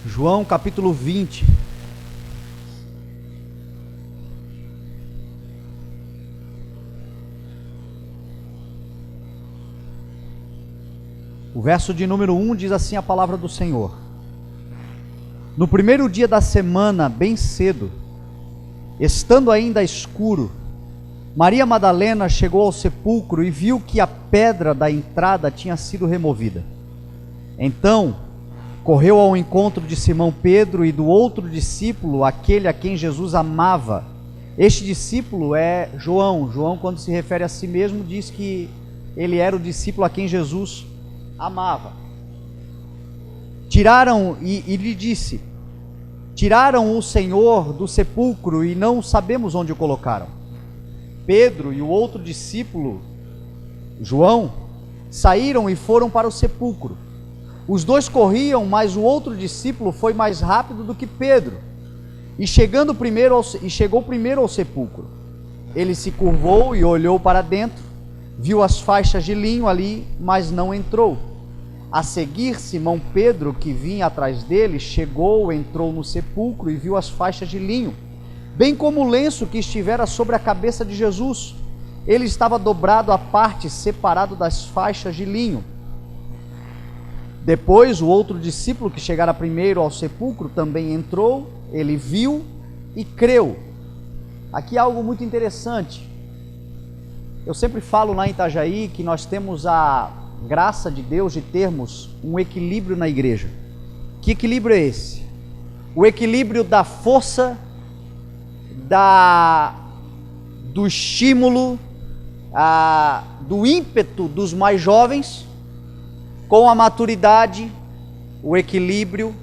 João capítulo 20. O verso de número 1 diz assim a palavra do Senhor: No primeiro dia da semana, bem cedo, estando ainda escuro, Maria Madalena chegou ao sepulcro e viu que a pedra da entrada tinha sido removida. Então, correu ao encontro de Simão Pedro e do outro discípulo, aquele a quem Jesus amava. Este discípulo é João. João, quando se refere a si mesmo, diz que ele era o discípulo a quem Jesus amava. E lhe disse: Tiraram o Senhor do sepulcro e não sabemos onde o colocaram. Pedro e o outro discípulo, João, saíram e foram para o sepulcro. Os dois corriam, mas o outro discípulo foi mais rápido do que Pedro, e chegou primeiro ao sepulcro. Ele se curvou e olhou para dentro, viu as faixas de linho ali, mas não entrou. A seguir, Simão Pedro, que vinha atrás dele, entrou no sepulcro e viu as faixas de linho, bem como o lenço que estivera sobre a cabeça de Jesus. Ele estava dobrado à parte, separado das faixas de linho. Depois, o outro discípulo que chegara primeiro ao sepulcro também entrou, ele viu e creu. Aqui há algo muito interessante. Eu sempre falo lá em Itajaí que nós temos a graça de Deus de termos um equilíbrio na igreja. Que equilíbrio é esse? O equilíbrio da força, do estímulo, do ímpeto dos mais jovens, com a maturidade, o equilíbrio,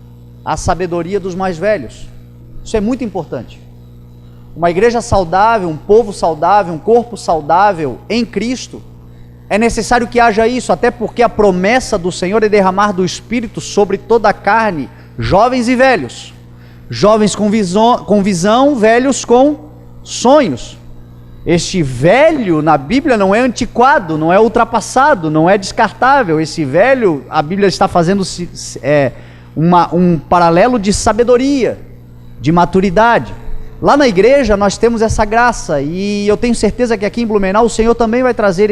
a sabedoria dos mais velhos. Isso é muito importante. Uma igreja saudável, um povo saudável, um corpo saudável em Cristo, é necessário que haja isso, até porque a promessa do Senhor é derramar do Espírito sobre toda a carne, jovens e velhos. Jovens com visão, velhos com sonhos. Este velho na Bíblia não é antiquado, não é ultrapassado, não é descartável. Esse velho, a Bíblia está fazendo um paralelo de sabedoria, de maturidade. Lá na igreja nós temos essa graça, e eu tenho certeza que aqui em Blumenau o Senhor também vai trazer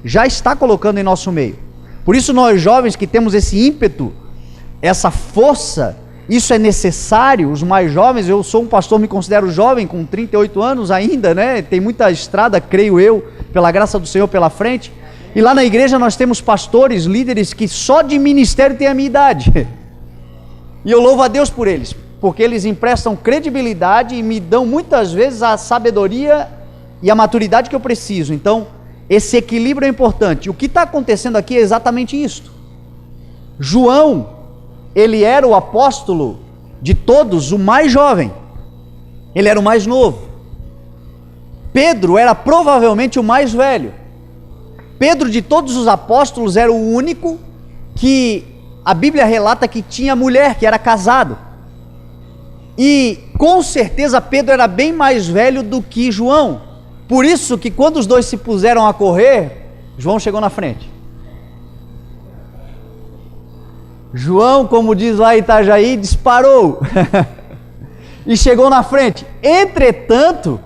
já está colocando em nosso meio. Por isso nós jovens que temos esse ímpeto, essa força, isso é necessário. Os mais jovens, eu sou um pastor, me considero jovem, com 38 anos ainda, né? Tem muita estrada, creio eu, pela graça do Senhor pela frente. E lá na igreja nós temos pastores, líderes que só de ministério têm a minha idade. E eu louvo a Deus por eles, porque eles emprestam credibilidade e me dão muitas vezes a sabedoria e a maturidade que eu preciso. Então, esse equilíbrio é importante. O que está acontecendo aqui é exatamente isto. João, ele era o apóstolo de todos, o mais jovem. Ele era o mais novo. Pedro era provavelmente o mais velho. Pedro, de todos os apóstolos, era o único que a Bíblia relata que tinha mulher, que era casado. E com certeza Pedro era bem mais velho do que João. Por isso que quando os dois se puseram a correr, João chegou na frente. João, como diz lá em Itajaí, disparou e chegou na frente. Entretanto,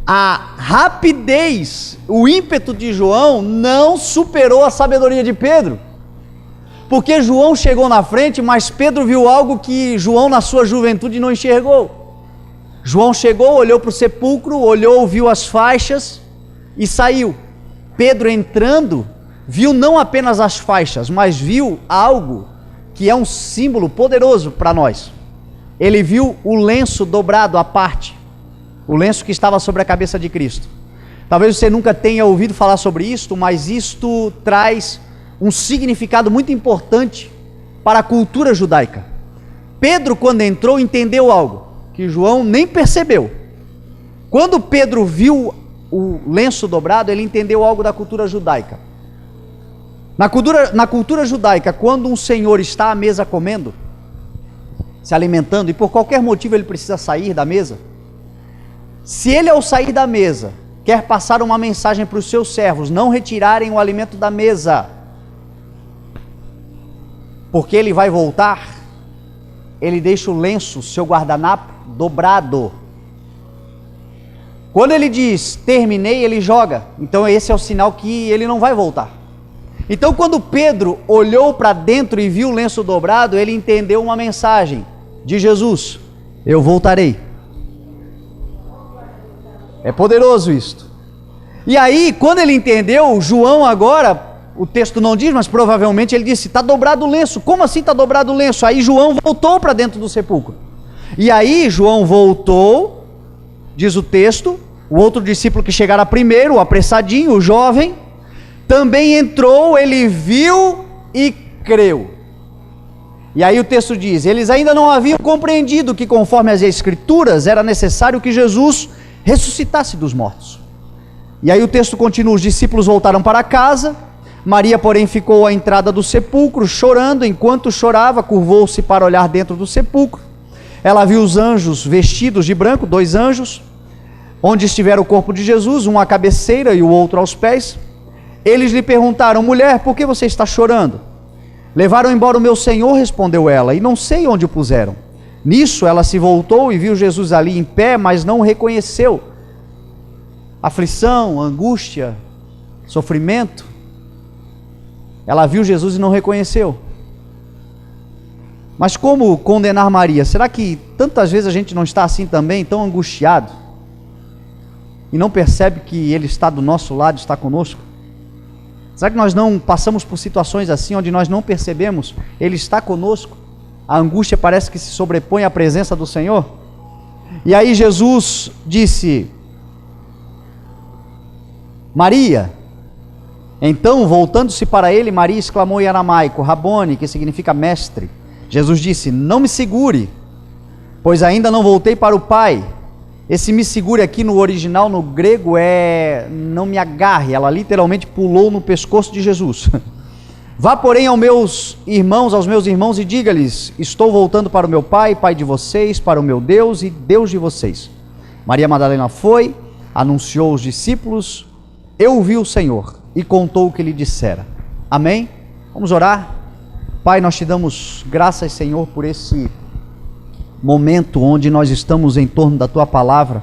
a rapidez, o ímpeto de João não superou a sabedoria de Pedro, porque João chegou na frente, mas Pedro viu algo que João na sua juventude não enxergou. João chegou, olhou para o sepulcro, viu as faixas e saiu. Pedro, entrando, viu não apenas as faixas, mas viu algo que é um símbolo poderoso para nós. Ele viu o lenço dobrado à parte, o lenço que estava sobre a cabeça de Cristo. Talvez você nunca tenha ouvido falar sobre isto, mas isto traz um significado muito importante para a cultura judaica. Pedro, quando entrou, entendeu algo que João nem percebeu. Quando Pedro viu o lenço dobrado, ele entendeu algo da cultura judaica. Na cultura judaica, quando um senhor está à mesa comendo, se alimentando, e por qualquer motivo ele precisa sair da mesa, se ele, ao sair da mesa, quer passar uma mensagem para os seus servos não retirarem o alimento da mesa, porque ele vai voltar, ele deixa o lenço, o seu guardanapo, dobrado. Quando ele diz, terminei, ele joga. Então esse é o sinal que ele não vai voltar. Então quando Pedro olhou para dentro e viu o lenço dobrado, ele entendeu uma mensagem de Jesus: eu voltarei. É poderoso isto. E aí, quando ele entendeu, João agora, o texto não diz, mas provavelmente ele disse, está dobrado o lenço. Como assim está dobrado o lenço? Aí João voltou para dentro do sepulcro. E aí João voltou, diz o texto, o outro discípulo que chegara primeiro, o apressadinho, o jovem, também entrou, ele viu e creu. E aí o texto diz, eles ainda não haviam compreendido que conforme as Escrituras era necessário que Jesus ressuscitasse dos mortos. E aí o texto continua, os discípulos voltaram para casa, Maria porém ficou à entrada do sepulcro, chorando. Enquanto chorava, curvou-se para olhar dentro do sepulcro. Ela viu os anjos vestidos de branco, 2 anjos, onde estivera o corpo de Jesus, um à cabeceira e o outro aos pés. Eles lhe perguntaram, mulher, por que você está chorando? Levaram embora o meu Senhor, respondeu ela, e não sei onde o puseram. Nisso ela se voltou e viu Jesus ali em pé, mas não o reconheceu. Aflição, angústia, sofrimento. Ela viu Jesus e não reconheceu. Mas como condenar Maria? Será que tantas vezes a gente não está assim também, tão angustiado? E não percebe que Ele está do nosso lado, está conosco? Será que nós não passamos por situações assim, onde nós não percebemos, Ele está conosco? A angústia parece que se sobrepõe à presença do Senhor. E aí Jesus disse, Maria. Então, voltando-se para ele, Maria exclamou em aramaico, Rabone, que significa mestre. Jesus disse, não me segure, pois ainda não voltei para o Pai. Esse me segure aqui no original, no grego, é não me agarre. Ela literalmente pulou no pescoço de Jesus. Vá, porém, aos meus irmãos, e diga-lhes, estou voltando para o meu Pai, Pai de vocês, para o meu Deus e Deus de vocês. Maria Madalena foi, anunciou aos discípulos, eu vi o Senhor, e contou o que lhe dissera. Amém? Vamos orar? Pai, nós te damos graças, Senhor, por esse momento onde nós estamos em torno da Tua Palavra.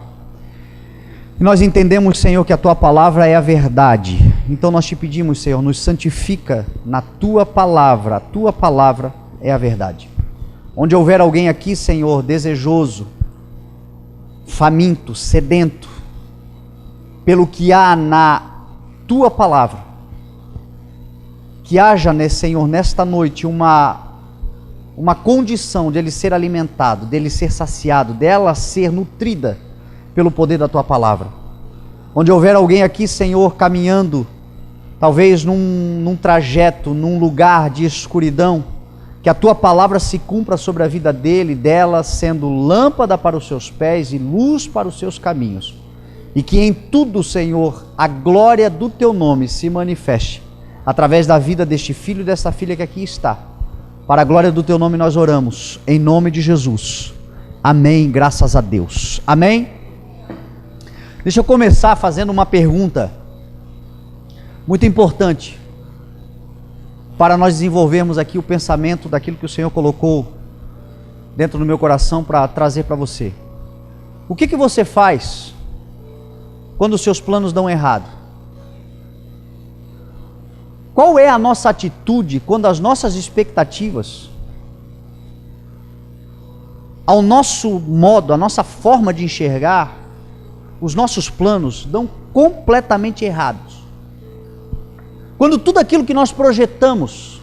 E nós entendemos, Senhor, que a Tua Palavra é a verdade. Então nós te pedimos, Senhor, nos santifica na Tua Palavra. A Tua Palavra é a verdade. Onde houver alguém aqui, Senhor, desejoso, faminto, sedento, pelo que há na Tua Palavra, que haja, Senhor, nesta noite uma condição de ele ser alimentado, dele ser saciado, dela ser nutrida pelo poder da Tua Palavra. Onde houver alguém aqui, Senhor, caminhando, talvez num trajeto, num lugar de escuridão, que a Tua Palavra se cumpra sobre a vida dele, dela, sendo lâmpada para os seus pés e luz para os seus caminhos. E que em tudo, Senhor, a glória do Teu nome se manifeste, através da vida deste filho e desta filha que aqui está. Para a glória do Teu nome nós oramos, em nome de Jesus. Amém, graças a Deus. Amém? Deixa eu começar fazendo uma pergunta muito importante, para nós desenvolvermos aqui o pensamento daquilo que o Senhor colocou dentro do meu coração para trazer para você. O que você faz quando os seus planos dão errado? Qual é a nossa atitude quando as nossas expectativas, ao nosso modo, a nossa forma de enxergar, os nossos planos dão completamente errados? Quando tudo aquilo que nós projetamos,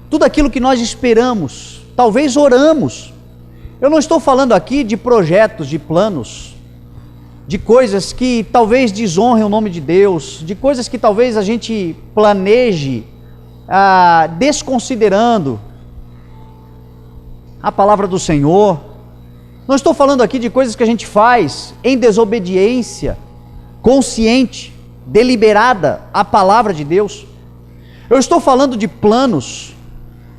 tudo aquilo que nós esperamos, talvez oramos, eu não estou falando aqui de projetos, de planos, de coisas que talvez desonrem o nome de Deus, de coisas que talvez a gente planeje desconsiderando a palavra do Senhor. Não estou falando aqui de coisas que a gente faz em desobediência, consciente, deliberada à palavra de Deus. Eu estou falando de planos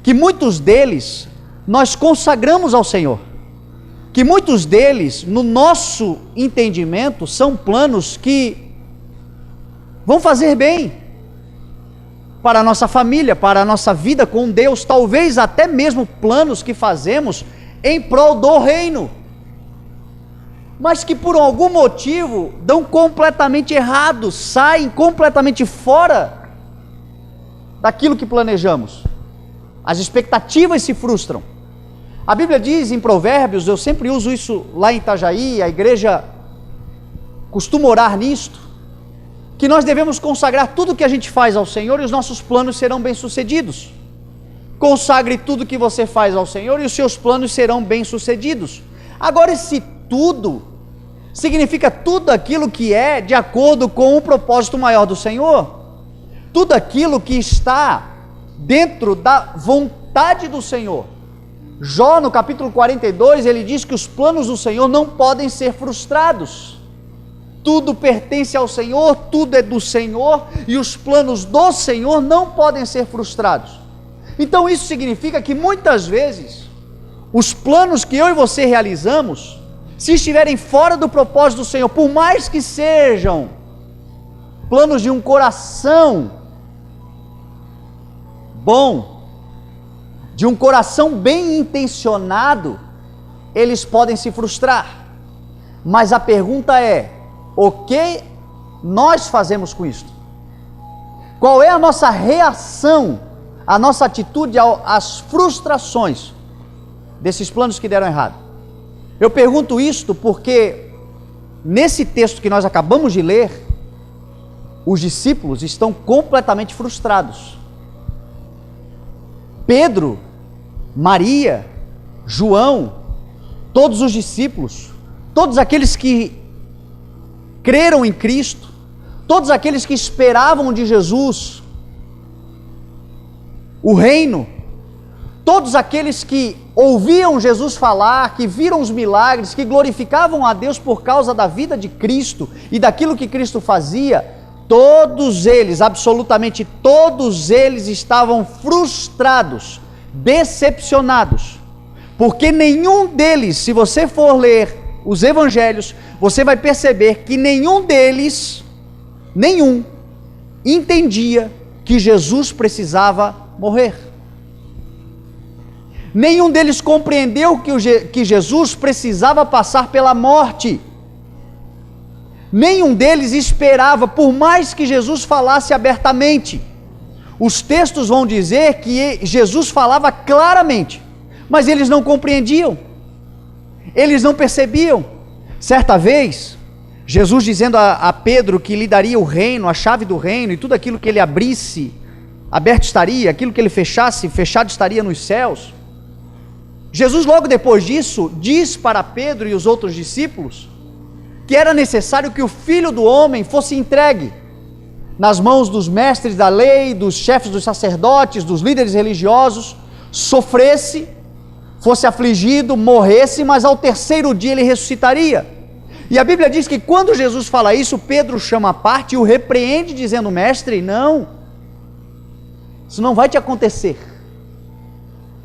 que muitos deles nós consagramos ao Senhor, que muitos deles, no nosso entendimento, são planos que vão fazer bem, para a nossa família, para a nossa vida com Deus, talvez até mesmo planos que fazemos em prol do reino, mas que por algum motivo dão completamente errado, saem completamente fora daquilo que planejamos. As expectativas se frustram. A Bíblia diz em Provérbios, eu sempre uso isso lá em Itajaí, a igreja costuma orar nisto, que nós devemos consagrar tudo que a gente faz ao Senhor e os nossos planos serão bem-sucedidos. Consagre tudo que você faz ao Senhor e os seus planos serão bem-sucedidos. Agora, esse tudo significa tudo aquilo que é de acordo com o propósito maior do Senhor, tudo aquilo que está dentro da vontade do Senhor. Jó, no capítulo 42, ele diz que os planos do Senhor não podem ser frustrados. Tudo pertence ao Senhor, tudo é do Senhor, e os planos do Senhor não podem ser frustrados. Então isso significa que muitas vezes, os planos que eu e você realizamos, se estiverem fora do propósito do Senhor, por mais que sejam planos de um coração bom, de um coração bem intencionado, eles podem se frustrar. Mas a pergunta é: o que nós fazemos com isto? Qual é a nossa reação, a nossa atitude às frustrações desses planos que deram errado? Eu pergunto isto porque nesse texto que nós acabamos de ler, os discípulos estão completamente frustrados. Pedro, Maria, João, todos os discípulos, todos aqueles que creram em Cristo, todos aqueles que esperavam de Jesus o reino, todos aqueles que ouviam Jesus falar, que viram os milagres, que glorificavam a Deus por causa da vida de Cristo e daquilo que Cristo fazia, todos eles, absolutamente todos eles estavam frustrados, decepcionados, porque nenhum deles, se você for ler os evangelhos, você vai perceber que nenhum deles, entendia que Jesus precisava morrer. Nenhum deles compreendeu que Jesus precisava passar pela morte. Nenhum deles esperava, por mais que Jesus falasse abertamente. Os textos vão dizer que Jesus falava claramente, mas eles não compreendiam, eles não percebiam. Certa vez, Jesus dizendo a Pedro que lhe daria o reino, a chave do reino, e tudo aquilo que ele abrisse, aberto estaria, aquilo que ele fechasse, fechado estaria nos céus. Jesus, logo depois disso, diz para Pedro e os outros discípulos que era necessário que o Filho do Homem fosse entregue nas mãos dos mestres da lei, dos chefes dos sacerdotes, dos líderes religiosos, sofresse, fosse afligido, morresse, mas ao terceiro dia ele ressuscitaria. E a Bíblia diz que quando Jesus fala isso, Pedro chama à parte e o repreende, dizendo: mestre, não, isso não vai te acontecer.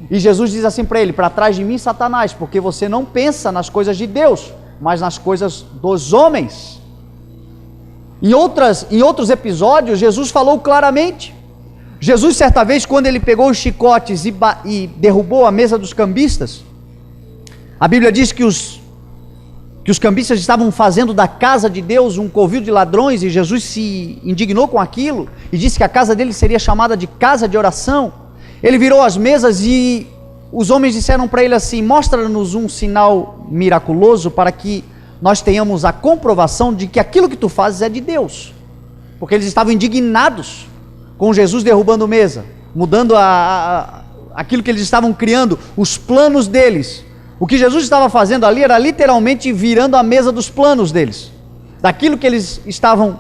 E Jesus diz assim para ele: para trás de mim, Satanás, porque você não pensa nas coisas de Deus, mas nas coisas dos homens. Em outros episódios, Jesus falou claramente. Jesus, certa vez, quando ele pegou os chicotes e derrubou a mesa dos cambistas, a Bíblia diz que os cambistas estavam fazendo da casa de Deus um covil de ladrões, e Jesus se indignou com aquilo, e disse que a casa dele seria chamada de casa de oração. Ele virou as mesas e os homens disseram para ele assim: mostra-nos um sinal miraculoso para que nós tenhamos a comprovação de que aquilo que tu fazes é de Deus. Porque eles estavam indignados com Jesus derrubando mesa, mudando aquilo que eles estavam criando, os planos deles. O que Jesus estava fazendo ali era literalmente virando a mesa dos planos deles, daquilo que eles estavam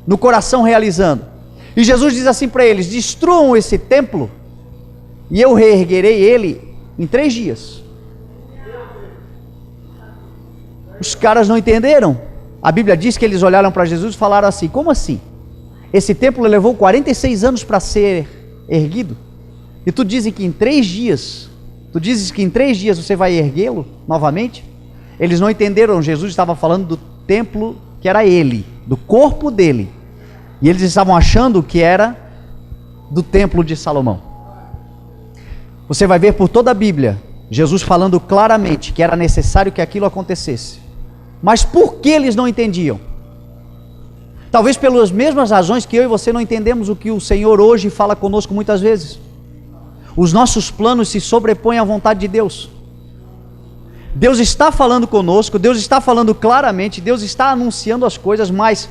no coração realizando. E Jesus diz assim para eles: destruam esse templo e eu reerguerei ele em 3 dias. Os caras não entenderam. A Bíblia diz que eles olharam para Jesus e falaram assim: como assim? Esse templo levou 46 anos para ser erguido, e tu dizes que em 3 dias você vai erguê-lo novamente? Eles não entenderam. Jesus estava falando do templo que era ele, do corpo dele, e eles estavam achando que era do templo de Salomão. Você vai ver por toda a Bíblia, Jesus falando claramente que era necessário que aquilo acontecesse. Mas por que eles não entendiam? Talvez pelas mesmas razões que eu e você não entendemos o que o Senhor hoje fala conosco muitas vezes. Os nossos planos se sobrepõem à vontade de Deus. Deus está falando conosco, Deus está falando claramente, Deus está anunciando as coisas, mas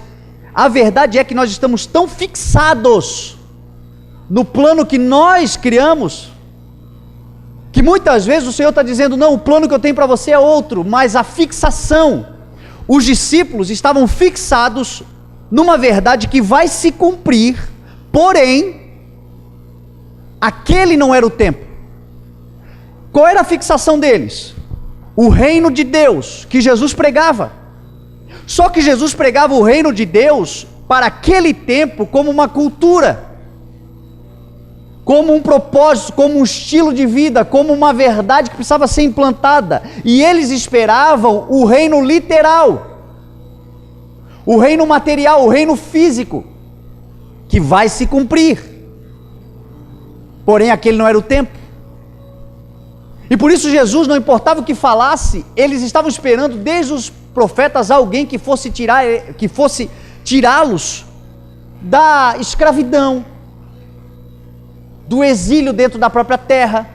a verdade é que nós estamos tão fixados no plano que nós criamos, que muitas vezes o Senhor está dizendo, não, o plano que eu tenho para você é outro, mas a fixação, os discípulos estavam fixados numa verdade que vai se cumprir, porém, aquele não era o tempo. Qual era a fixação deles? O reino de Deus, que Jesus pregava. Só que Jesus pregava o reino de Deus para aquele tempo como uma cultura, como um propósito, como um estilo de vida, como uma verdade que precisava ser implantada. E eles esperavam o reino literal, o reino material, o reino físico, que vai se cumprir. Porém, aquele não era o tempo. E por isso Jesus, não importava o que falasse, eles estavam esperando desde os profetas alguém que fosse tirá-los da escravidão, do exílio dentro da própria terra.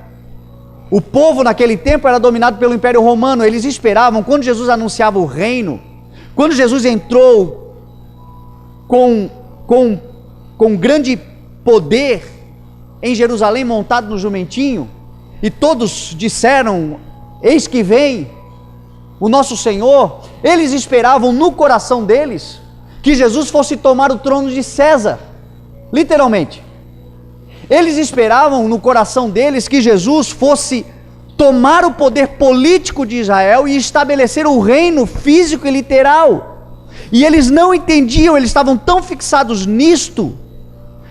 O povo naquele tempo era dominado pelo Império Romano. Eles esperavam, quando Jesus anunciava o reino, quando Jesus entrou com grande poder em Jerusalém, montado no jumentinho, e todos disseram, eis que vem o nosso Senhor, eles esperavam no coração deles, que Jesus fosse tomar o trono de César, literalmente. Eles esperavam no coração deles que Jesus fosse tomar o poder político de Israel e estabelecer o reino físico e literal. E eles não entendiam, eles estavam tão fixados nisto,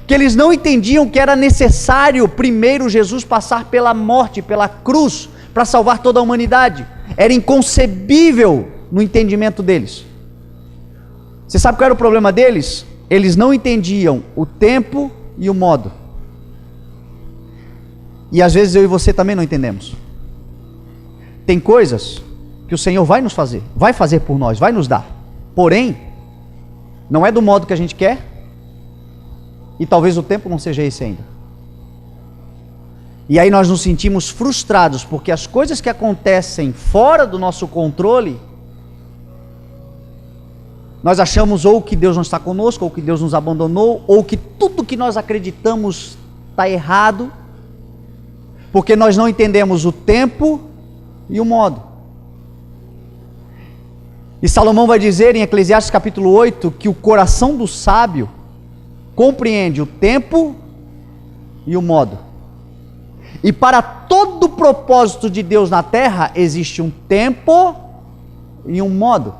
que eles não entendiam que era necessário primeiro Jesus passar pela morte, pela cruz, para salvar toda a humanidade. Era inconcebível no entendimento deles. Você sabe qual era o problema deles? Eles não entendiam o tempo e o modo. E às vezes eu e você também não entendemos. Tem coisas que o Senhor vai nos fazer, vai fazer por nós, vai nos dar. Porém, não é do modo que a gente quer, e talvez o tempo não seja esse ainda. E aí nós nos sentimos frustrados, porque as coisas que acontecem fora do nosso controle, nós achamos ou que Deus não está conosco, ou que Deus nos abandonou, ou que tudo que nós acreditamos está errado, porque nós não entendemos o tempo e o modo. E Salomão vai dizer em Eclesiastes capítulo 8, que o coração do sábio compreende o tempo e o modo. E para todo o propósito de Deus na terra, existe um tempo e um modo.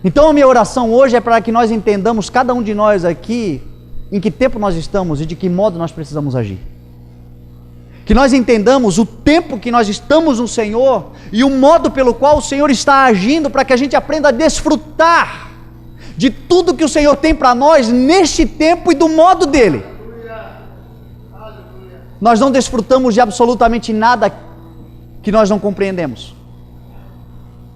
Então a minha oração hoje é para que nós entendamos, cada um de nós aqui, em que tempo nós estamos e de que modo nós precisamos agir. Que nós entendamos o tempo que nós estamos no Senhor e o modo pelo qual o Senhor está agindo, para que a gente aprenda a desfrutar de tudo que o Senhor tem para nós neste tempo e do modo dele. Nós não desfrutamos de absolutamente nada que nós não compreendemos.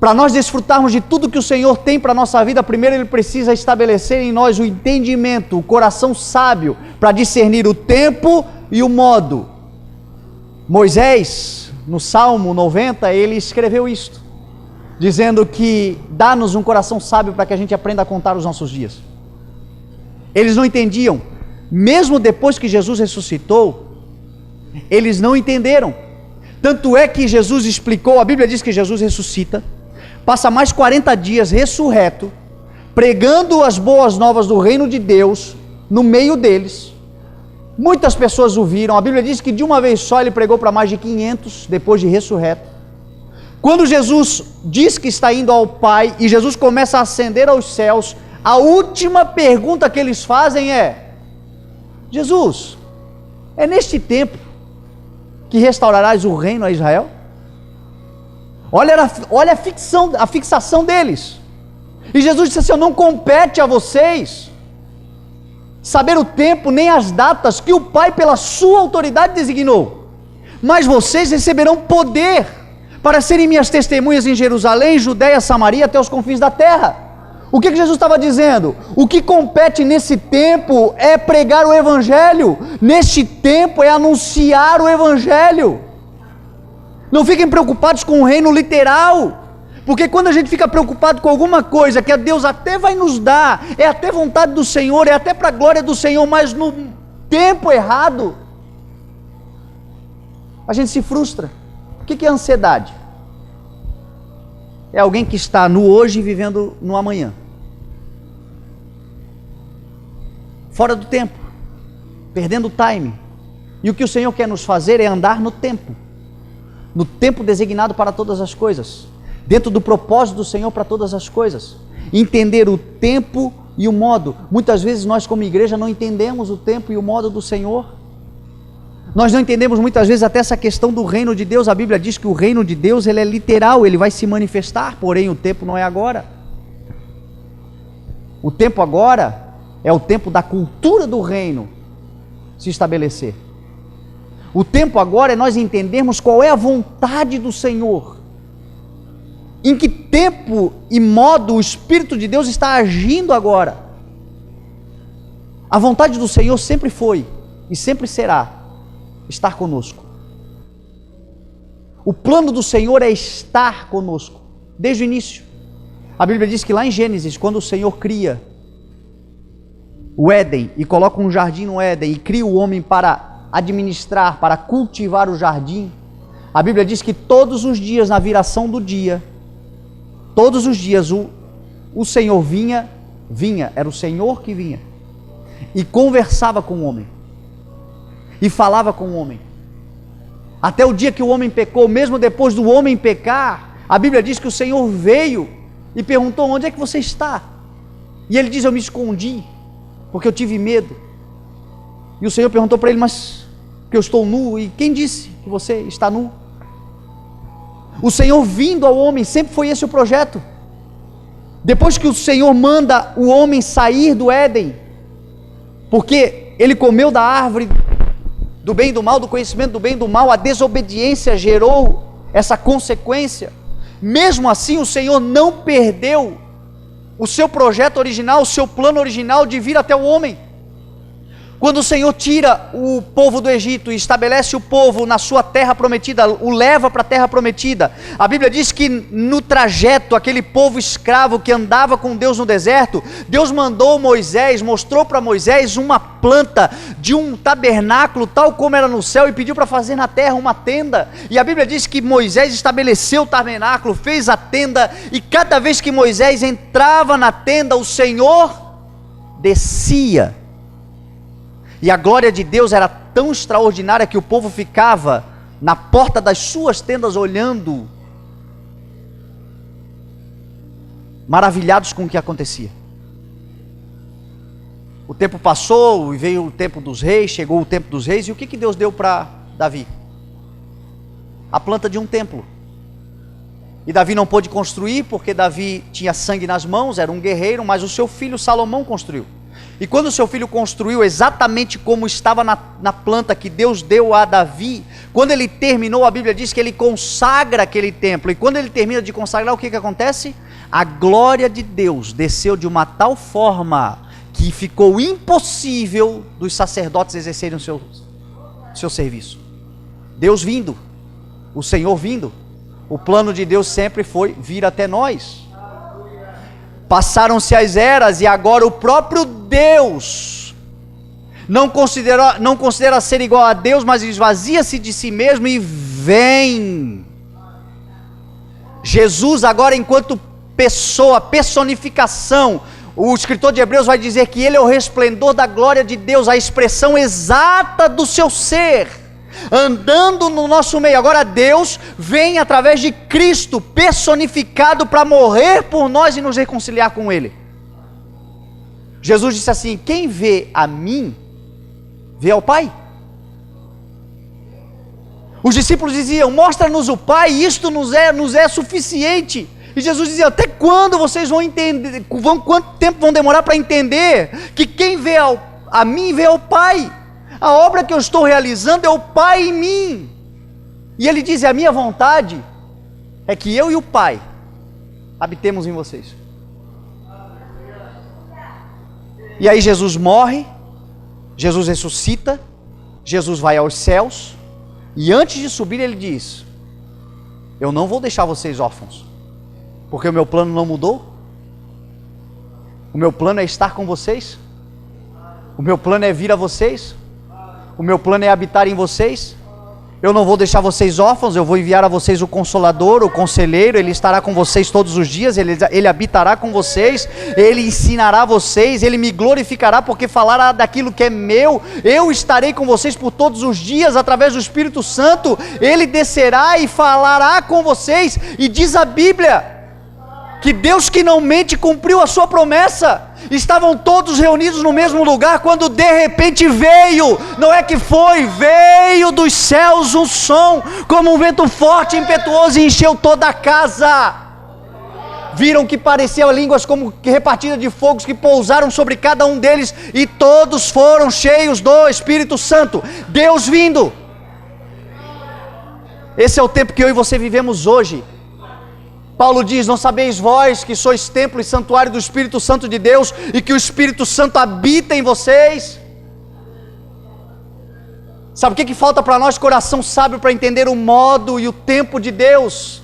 Para nós desfrutarmos de tudo que o Senhor tem para a nossa vida, primeiro Ele precisa estabelecer em nós o entendimento, o coração sábio, para discernir o tempo e o modo. Moisés, no Salmo 90, ele escreveu isto, dizendo que dá-nos um coração sábio para que a gente aprenda a contar os nossos dias. Eles não entendiam, mesmo depois que Jesus ressuscitou, eles não entenderam. Tanto é que Jesus explicou, a Bíblia diz que Jesus ressuscita, passa mais 40 dias ressurreto, pregando as boas novas do reino de Deus no meio deles. Muitas pessoas o viram, a Bíblia diz que de uma vez só ele pregou para mais de 500 depois de ressurreto. Quando Jesus diz que está indo ao Pai e Jesus começa a ascender aos céus, a última pergunta que eles fazem é: Jesus, é neste tempo que restaurarás o reino a Israel? Olha a fixação deles. E Jesus disse assim: não compete a vocês saber o tempo, nem as datas que o Pai, pela sua autoridade, designou. Mas vocês receberão poder para serem minhas testemunhas em Jerusalém, Judéia, Samaria, até os confins da terra. O que Jesus estava dizendo? O que compete nesse tempo é pregar o Evangelho. Neste tempo é anunciar o Evangelho. Não fiquem preocupados com o reino literal. Porque quando a gente fica preocupado com alguma coisa que Deus até vai nos dar, é até vontade do Senhor, é até para a glória do Senhor, mas no tempo errado, a gente se frustra. O que é ansiedade? É alguém que está no hoje vivendo no amanhã. Fora do tempo, perdendo o time. E o que o Senhor quer nos fazer é andar no tempo designado para todas as coisas, dentro do propósito do Senhor para todas as coisas, entender o tempo e o modo. Muitas vezes nós como igreja não entendemos o tempo e o modo do Senhor, nós não entendemos muitas vezes até essa questão do reino de Deus. A Bíblia diz que o reino de Deus ele é literal, ele vai se manifestar, porém o tempo não é agora. O tempo agora é o tempo da cultura do reino se estabelecer. O tempo agora é nós entendermos qual é a vontade do Senhor. Em que tempo e modo o Espírito de Deus está agindo agora. A vontade do Senhor sempre foi e sempre será estar conosco. O plano do Senhor é estar conosco desde o início. A Bíblia diz que lá em Gênesis, quando o Senhor cria o Éden e coloca um jardim no Éden e cria o homem para administrar, para cultivar o jardim, a Bíblia diz que todos os dias, na viração do dia, todos os dias o Senhor vinha, era o Senhor que vinha e conversava com o homem e falava com o homem, até o dia que o homem pecou. Mesmo depois do homem pecar, a Bíblia diz que o Senhor veio e perguntou: onde é que você está? E ele diz: eu me escondi, porque eu tive medo. E o Senhor perguntou para ele: mas que eu estou nu? E quem disse que você está nu? O Senhor vindo ao homem, sempre foi esse o projeto. Depois que o Senhor manda o homem sair do Éden, porque ele comeu da árvore do bem e do mal, do conhecimento do bem e do mal, a desobediência gerou essa consequência. Mesmo assim, o Senhor não perdeu o seu projeto original, o seu plano original de vir até o homem. Quando o Senhor tira o povo do Egito e estabelece o povo na sua terra prometida, o leva para a terra prometida, a Bíblia diz que no trajeto, aquele povo escravo que andava com Deus no deserto, Deus mandou Moisés, mostrou para Moisés uma planta de um tabernáculo, tal como era no céu, e pediu para fazer na terra uma tenda. E a Bíblia diz que Moisés estabeleceu o tabernáculo, fez a tenda, e cada vez que Moisés entrava na tenda, o Senhor descia. E a glória de Deus era tão extraordinária que o povo ficava na porta das suas tendas olhando, maravilhados com o que acontecia. O tempo passou e veio o tempo dos reis, chegou o tempo dos reis, e o que Deus deu para Davi? A planta de um templo. E Davi não pôde construir porque Davi tinha sangue nas mãos, era um guerreiro, mas o seu filho Salomão construiu. E quando o seu filho construiu exatamente como estava na planta que Deus deu a Davi, quando ele terminou, a Bíblia diz que ele consagra aquele templo. E quando ele termina de consagrar, o que acontece? A glória de Deus desceu de uma tal forma que ficou impossível dos sacerdotes exercerem o seu serviço. Deus vindo, o Senhor vindo. O plano de Deus sempre foi vir até nós. Passaram-se as eras e agora o próprio Deus não considera ser igual a Deus, mas esvazia-se de si mesmo e vem. Jesus agora, enquanto pessoa, personificação, o escritor de Hebreus vai dizer que ele é o resplendor da glória de Deus, a expressão exata do seu ser, andando no nosso meio. Agora Deus vem através de Cristo personificado para morrer por nós e nos reconciliar com Ele. Jesus disse assim: quem vê a mim, vê ao Pai. Os discípulos diziam: mostra-nos o Pai, isto nos é suficiente. E Jesus dizia: até quando vocês vão entender, quanto tempo vão demorar para entender que quem vê a mim vê o Pai. A obra que eu estou realizando é o Pai em mim. E ele diz, a minha vontade é que eu e o Pai habitemos em vocês. E aí Jesus morre, Jesus ressuscita, Jesus vai aos céus, e antes de subir ele diz, eu não vou deixar vocês órfãos, porque o meu plano não mudou. O meu plano é estar com vocês, o meu plano é vir a vocês, o meu plano é habitar em vocês. Eu não vou deixar vocês órfãos, eu vou enviar a vocês o Consolador, o Conselheiro, Ele estará com vocês todos os dias, Ele habitará com vocês, Ele ensinará vocês, Ele me glorificará porque falará daquilo que é meu. Eu estarei com vocês por todos os dias através do Espírito Santo, Ele descerá e falará com vocês. E diz a Bíblia que Deus que não mente cumpriu a sua promessa. Estavam todos reunidos no mesmo lugar, quando de repente veio, não é que foi, veio dos céus um som, como um vento forte e impetuoso, e encheu toda a casa. Viram que pareciam línguas como repartidas de fogos, que pousaram sobre cada um deles, e todos foram cheios do Espírito Santo. Deus vindo. Esse é o tempo que eu e você vivemos hoje. Paulo diz, não sabeis vós que sois templo e santuário do Espírito Santo de Deus, e que o Espírito Santo habita em vocês? Sabe o que falta para nós? Coração sábio para entender o modo e o tempo de Deus.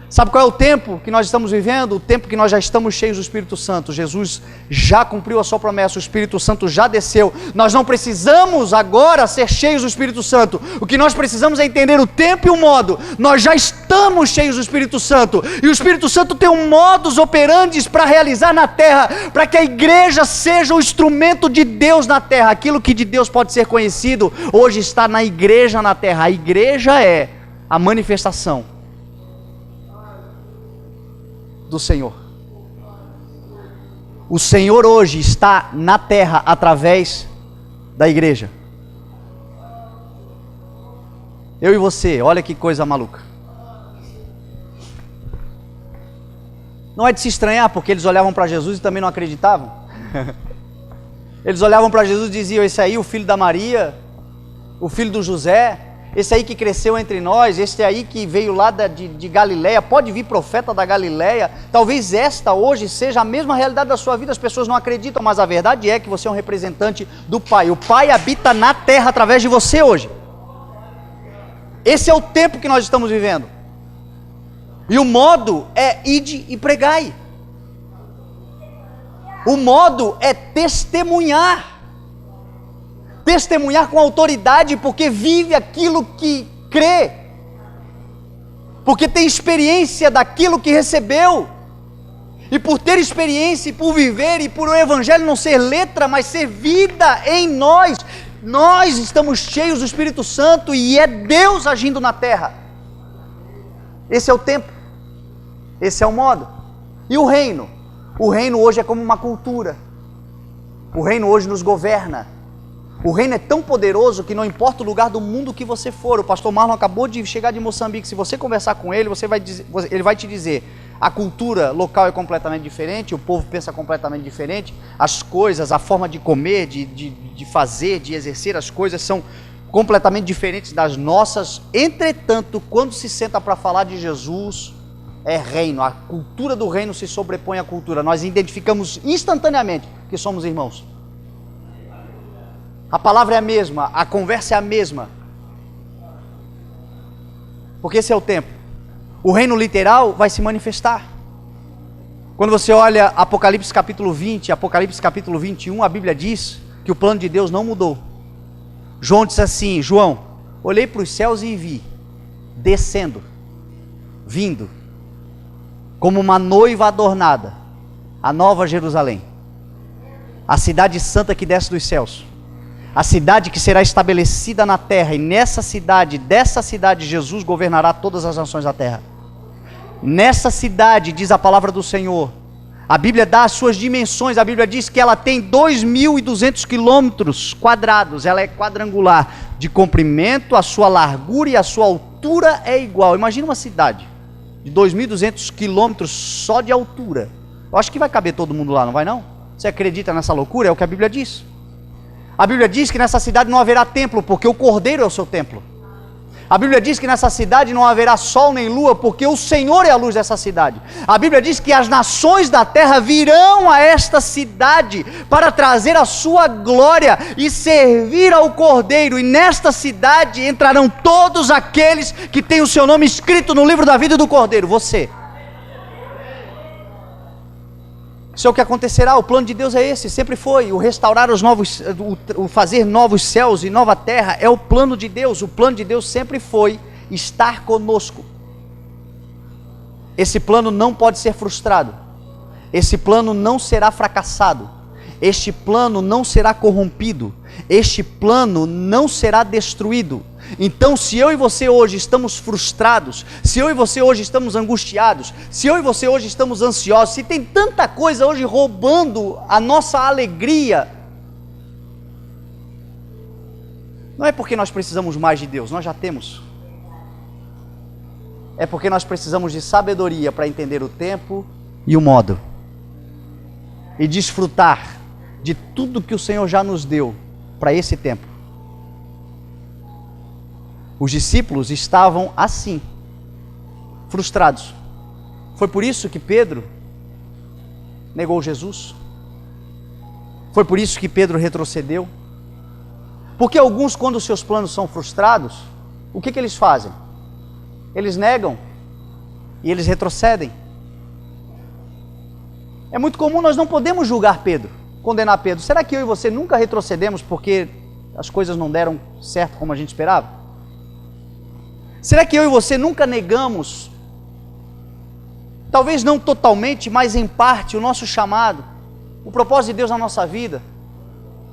Sabe qual é o tempo que nós estamos vivendo? O tempo que nós já estamos cheios do Espírito Santo. Jesus já cumpriu a sua promessa, o Espírito Santo já desceu. Nós não precisamos agora ser cheios do Espírito Santo. O que nós precisamos é entender o tempo e o modo. Nós já estamos cheios do Espírito Santo. E o Espírito Santo tem um modus operandi para realizar na terra, para que a igreja seja o instrumento de Deus na terra. Aquilo que de Deus pode ser conhecido, hoje está na igreja na terra. A igreja é a manifestação do Senhor. O Senhor hoje está na terra através da igreja. Eu e você, olha que coisa maluca. Não é de se estranhar, porque eles olhavam para Jesus e também não acreditavam. Eles olhavam para Jesus e diziam, esse aí, o filho da Maria, o filho do José, esse aí que cresceu entre nós, esse aí que veio lá de Galileia, pode vir profeta da Galileia. Talvez esta hoje seja a mesma realidade da sua vida, as pessoas não acreditam, mas a verdade é que você é um representante do Pai. O Pai habita na terra através de você hoje. Esse é o tempo que nós estamos vivendo. E o modo é ide e pregai. O modo é testemunhar. Testemunhar com autoridade, porque vive aquilo que crê, porque tem experiência daquilo que recebeu, e por ter experiência, e por viver, e por o Evangelho não ser letra, mas ser vida em nós, nós estamos cheios do Espírito Santo, e é Deus agindo na terra. Esse é o tempo, esse é o modo. E o reino? O reino hoje é como uma cultura, o reino hoje nos governa. O reino é tão poderoso que não importa o lugar do mundo que você for. O pastor Marlon acabou de chegar de Moçambique. Se você conversar com ele, ele vai te dizer, a cultura local é completamente diferente, o povo pensa completamente diferente, as coisas, a forma de comer, de fazer, de exercer as coisas são completamente diferentes das nossas. Entretanto, quando se senta para falar de Jesus, é reino. A cultura do reino se sobrepõe à cultura. Nós identificamos instantaneamente que somos irmãos. A palavra é a mesma, a conversa é a mesma. Porque esse é o tempo. O reino literal vai se manifestar. Quando você olha Apocalipse capítulo 20, Apocalipse capítulo 21, a Bíblia diz que o plano de Deus não mudou. João disse assim, João, olhei para os céus e vi, descendo, vindo, como uma noiva adornada, a nova Jerusalém, a cidade santa que desce dos céus. A cidade que será estabelecida na terra, e dessa cidade, Jesus governará todas as nações da terra. Nessa cidade, diz a palavra do Senhor, a Bíblia dá as suas dimensões, a Bíblia diz que ela tem 2.200 quilômetros quadrados, ela é quadrangular, de comprimento, a sua largura e a sua altura é igual. Imagina uma cidade de 2.200 quilômetros só de altura. Eu acho que vai caber todo mundo lá, não vai não? Você acredita nessa loucura? É o que a Bíblia diz. A Bíblia diz que nessa cidade não haverá templo, porque o Cordeiro é o seu templo. A Bíblia diz que nessa cidade não haverá sol nem lua, porque o Senhor é a luz dessa cidade. A Bíblia diz que as nações da terra virão a esta cidade para trazer a sua glória e servir ao Cordeiro. E nesta cidade entrarão todos aqueles que têm o seu nome escrito no livro da vida do Cordeiro. Você. Isso é o que acontecerá. O plano de Deus é esse, sempre foi. O restaurar os novos, o fazer novos céus e nova terra é o plano de Deus. O plano de Deus sempre foi estar conosco. Esse plano não pode ser frustrado. Esse plano não será fracassado. Este plano não será corrompido. Este plano não será destruído. Então, se eu e você hoje estamos frustrados, se eu e você hoje estamos angustiados, se eu e você hoje estamos ansiosos, se tem tanta coisa hoje roubando a nossa alegria, não é porque nós precisamos mais de Deus, nós já temos. É porque nós precisamos de sabedoria para entender o tempo e o modo. E desfrutar de tudo que o Senhor já nos deu para esse tempo. Os discípulos estavam assim, frustrados. Foi por isso que Pedro negou Jesus. Foi por isso que Pedro retrocedeu. Porque alguns, quando os seus planos são frustrados, o que eles fazem? Eles negam e eles retrocedem. É muito comum, nós não podemos julgar Pedro, condenar Pedro. Será que eu e você nunca retrocedemos porque as coisas não deram certo como a gente esperava? Será que eu e você nunca negamos, talvez não totalmente, mas em parte, o nosso chamado, o propósito de Deus na nossa vida?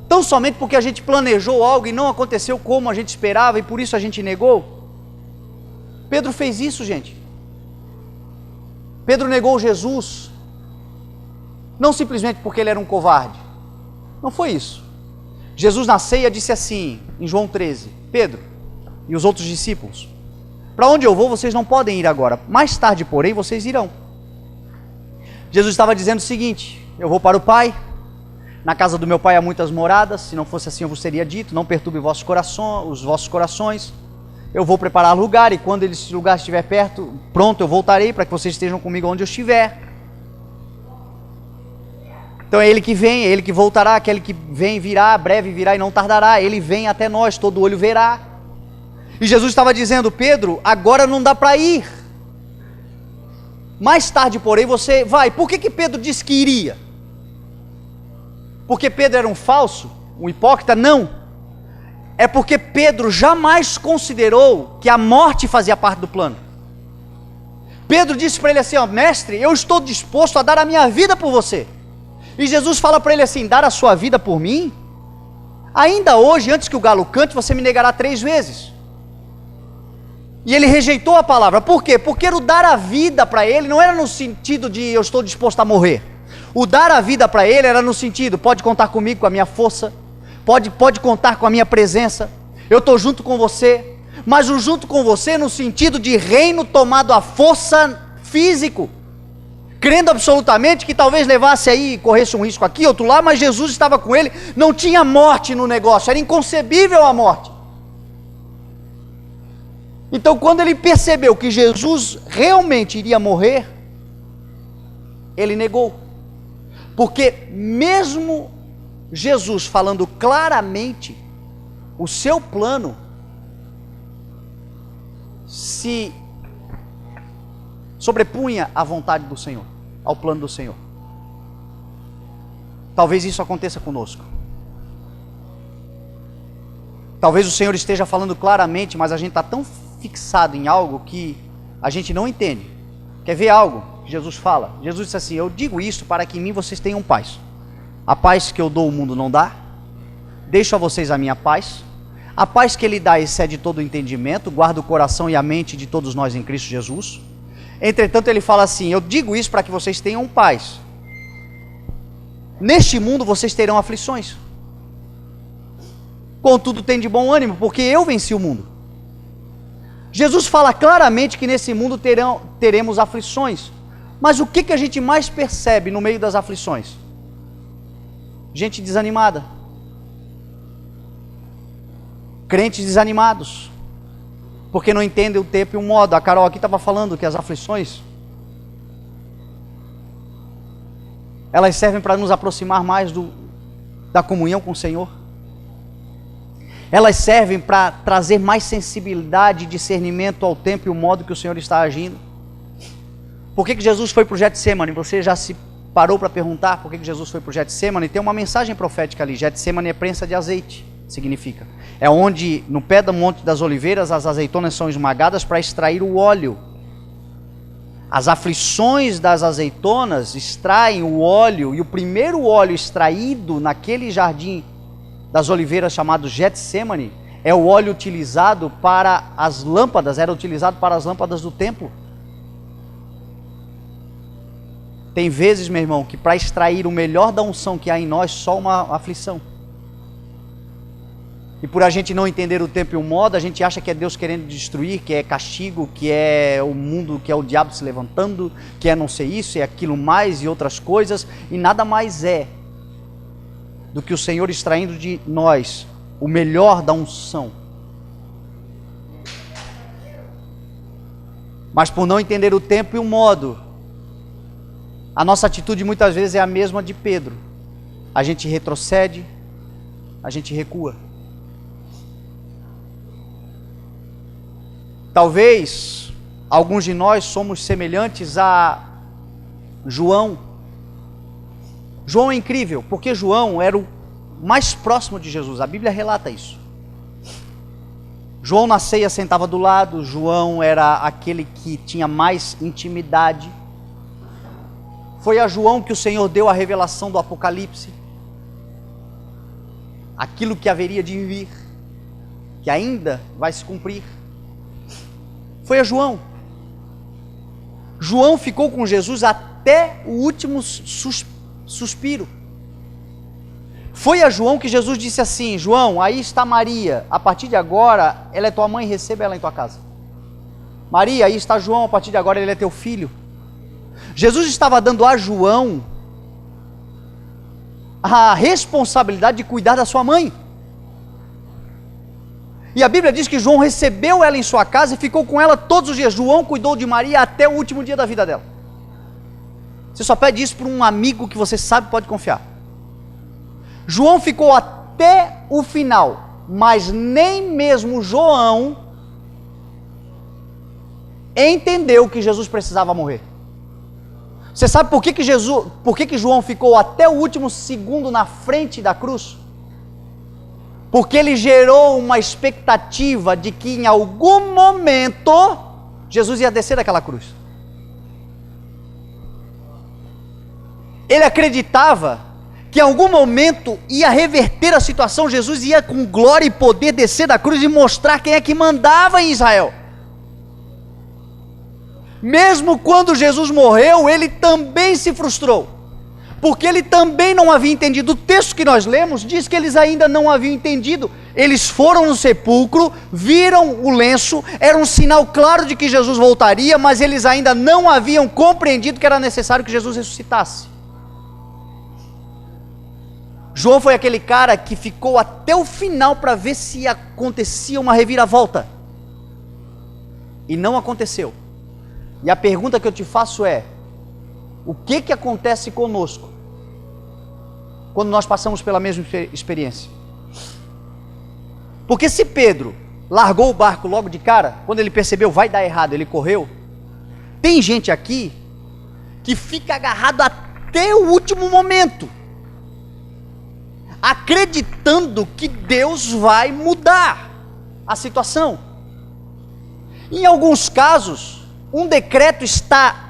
Tão somente porque a gente planejou algo e não aconteceu como a gente esperava e por isso a gente negou? Pedro fez isso, gente. Pedro negou Jesus, não simplesmente porque ele era um covarde. Não foi isso. Jesus na ceia disse assim, em João 13, Pedro e os outros discípulos: para onde eu vou, vocês não podem ir agora. Mais tarde, porém, vocês irão. Jesus estava dizendo o seguinte: eu vou para o Pai. Na casa do meu Pai há muitas moradas. Se não fosse assim, eu vos teria dito: não perturbe os vossos corações. Eu vou preparar lugar, e quando esse lugar estiver perto, pronto, eu voltarei para que vocês estejam comigo onde eu estiver. Então é Ele que vem, é Ele que voltará. Aquele que vem virá, breve virá e não tardará. Ele vem até nós, todo olho verá. E Jesus estava dizendo: Pedro, agora não dá para ir. Mais tarde, porém, você vai. Por que Pedro disse que iria? Porque Pedro era um falso, um hipócrita? Não. É porque Pedro jamais considerou que a morte fazia parte do plano. Pedro disse para ele assim: ó, mestre, eu estou disposto a dar a minha vida por você. E Jesus fala para ele assim: dar a sua vida por mim? Ainda hoje, antes que o galo cante, você me negará 3 vezes. E ele rejeitou a palavra. Por quê? Porque o dar a vida para ele não era no sentido de eu estou disposto a morrer. O dar a vida para ele era no sentido: pode contar comigo, com a minha força, pode contar com a minha presença, eu estou junto com você. Mas o junto com você no sentido de reino tomado à força físico, crendo absolutamente que talvez levasse aí, corresse um risco aqui, outro lá, mas Jesus estava com ele. Não tinha morte no negócio, era inconcebível a morte. Então, quando ele percebeu que Jesus realmente iria morrer, ele negou. Porque mesmo Jesus falando claramente, o seu plano se sobrepunha à vontade do Senhor, ao plano do Senhor. Talvez isso aconteça conosco. Talvez o Senhor esteja falando claramente, mas a gente está tão fixado em algo que a gente não entende. Quer ver algo que Jesus fala? Jesus disse assim: eu digo isso para que em mim vocês tenham paz. A paz que eu dou o mundo não dá. Deixo a vocês a minha paz. A paz que Ele dá excede todo o entendimento, guarda o coração e a mente de todos nós em Cristo Jesus. Entretanto, Ele fala assim: eu digo isso para que vocês tenham paz. Neste mundo vocês terão aflições. Contudo, tem de bom ânimo, porque eu venci o mundo. Jesus fala claramente que nesse mundo teremos aflições. Mas o que a gente mais percebe no meio das aflições? Gente desanimada. Crentes desanimados, porque não entendem o tempo e o modo. A Carol aqui estava falando que as aflições, elas servem para nos aproximar mais da comunhão com o Senhor. Elas servem para trazer mais sensibilidade e discernimento ao tempo e o modo que o Senhor está agindo. Por que Jesus foi para o Getsemane? Você já se parou para perguntar por que Jesus foi para o Getsemane? Tem uma mensagem profética ali. Getsemane é prensa de azeite, significa. É onde, no pé do Monte das Oliveiras, as azeitonas são esmagadas para extrair o óleo. As aflições das azeitonas extraem o óleo, e o primeiro óleo extraído naquele jardim das oliveiras chamado Getsemane é o óleo utilizado para as lâmpadas, era utilizado para as lâmpadas do templo. Tem vezes, meu irmão, que para extrair o melhor da unção que há em nós, só uma aflição. E por a gente não entender o tempo e o modo, a gente acha que é Deus querendo destruir, que é castigo, que é o mundo, que é o diabo se levantando, que é não sei isso, é aquilo mais e outras coisas, e nada mais é do que o Senhor extraindo de nós o melhor da unção. Mas por não entender o tempo e o modo, a nossa atitude muitas vezes é a mesma de Pedro. A gente retrocede, a gente recua. Talvez alguns de nós somos semelhantes a João. João é incrível, porque João era o mais próximo de Jesus. A Bíblia relata isso. João na ceia sentava do lado. João era aquele que tinha mais intimidade. Foi a João que o Senhor deu a revelação do Apocalipse. Aquilo que haveria de vir, que ainda vai se cumprir. Foi a João. João ficou com Jesus até o último suspiro. Foi a João que Jesus disse assim: João, aí está Maria, a partir de agora ela é tua mãe, receba ela em tua casa. Maria, aí está João, a partir de agora ele é teu filho. Jesus estava dando a João a responsabilidade de cuidar da sua mãe. E a Bíblia diz que João recebeu ela em sua casa e ficou com ela todos os dias. João cuidou de Maria até o último dia da vida dela. Você só pede isso para um amigo que você sabe pode confiar. João ficou até o final, mas nem mesmo João entendeu que Jesus precisava morrer. Você sabe por que João ficou até o último segundo na frente da cruz? Porque ele gerou uma expectativa de que em algum momento Jesus ia descer daquela cruz. Ele acreditava que em algum momento ia reverter a situação, Jesus ia com glória e poder descer da cruz e mostrar quem é que mandava em Israel. Mesmo quando Jesus morreu, ele também se frustrou. Porque ele também não havia entendido. O texto que nós lemos diz que eles ainda não haviam entendido. Eles foram no sepulcro, viram o lenço, era um sinal claro de que Jesus voltaria, mas eles ainda não haviam compreendido que era necessário que Jesus ressuscitasse. João foi aquele cara que ficou até o final para ver se acontecia uma reviravolta. E não aconteceu. E a pergunta que eu te faço é: o que acontece conosco quando nós passamos pela mesma experiência? Porque se Pedro largou o barco logo de cara, quando ele percebeu vai dar errado, ele correu. Tem gente aqui que fica agarrado até o último momento, acreditando que Deus vai mudar a situação. Em alguns casos, um decreto está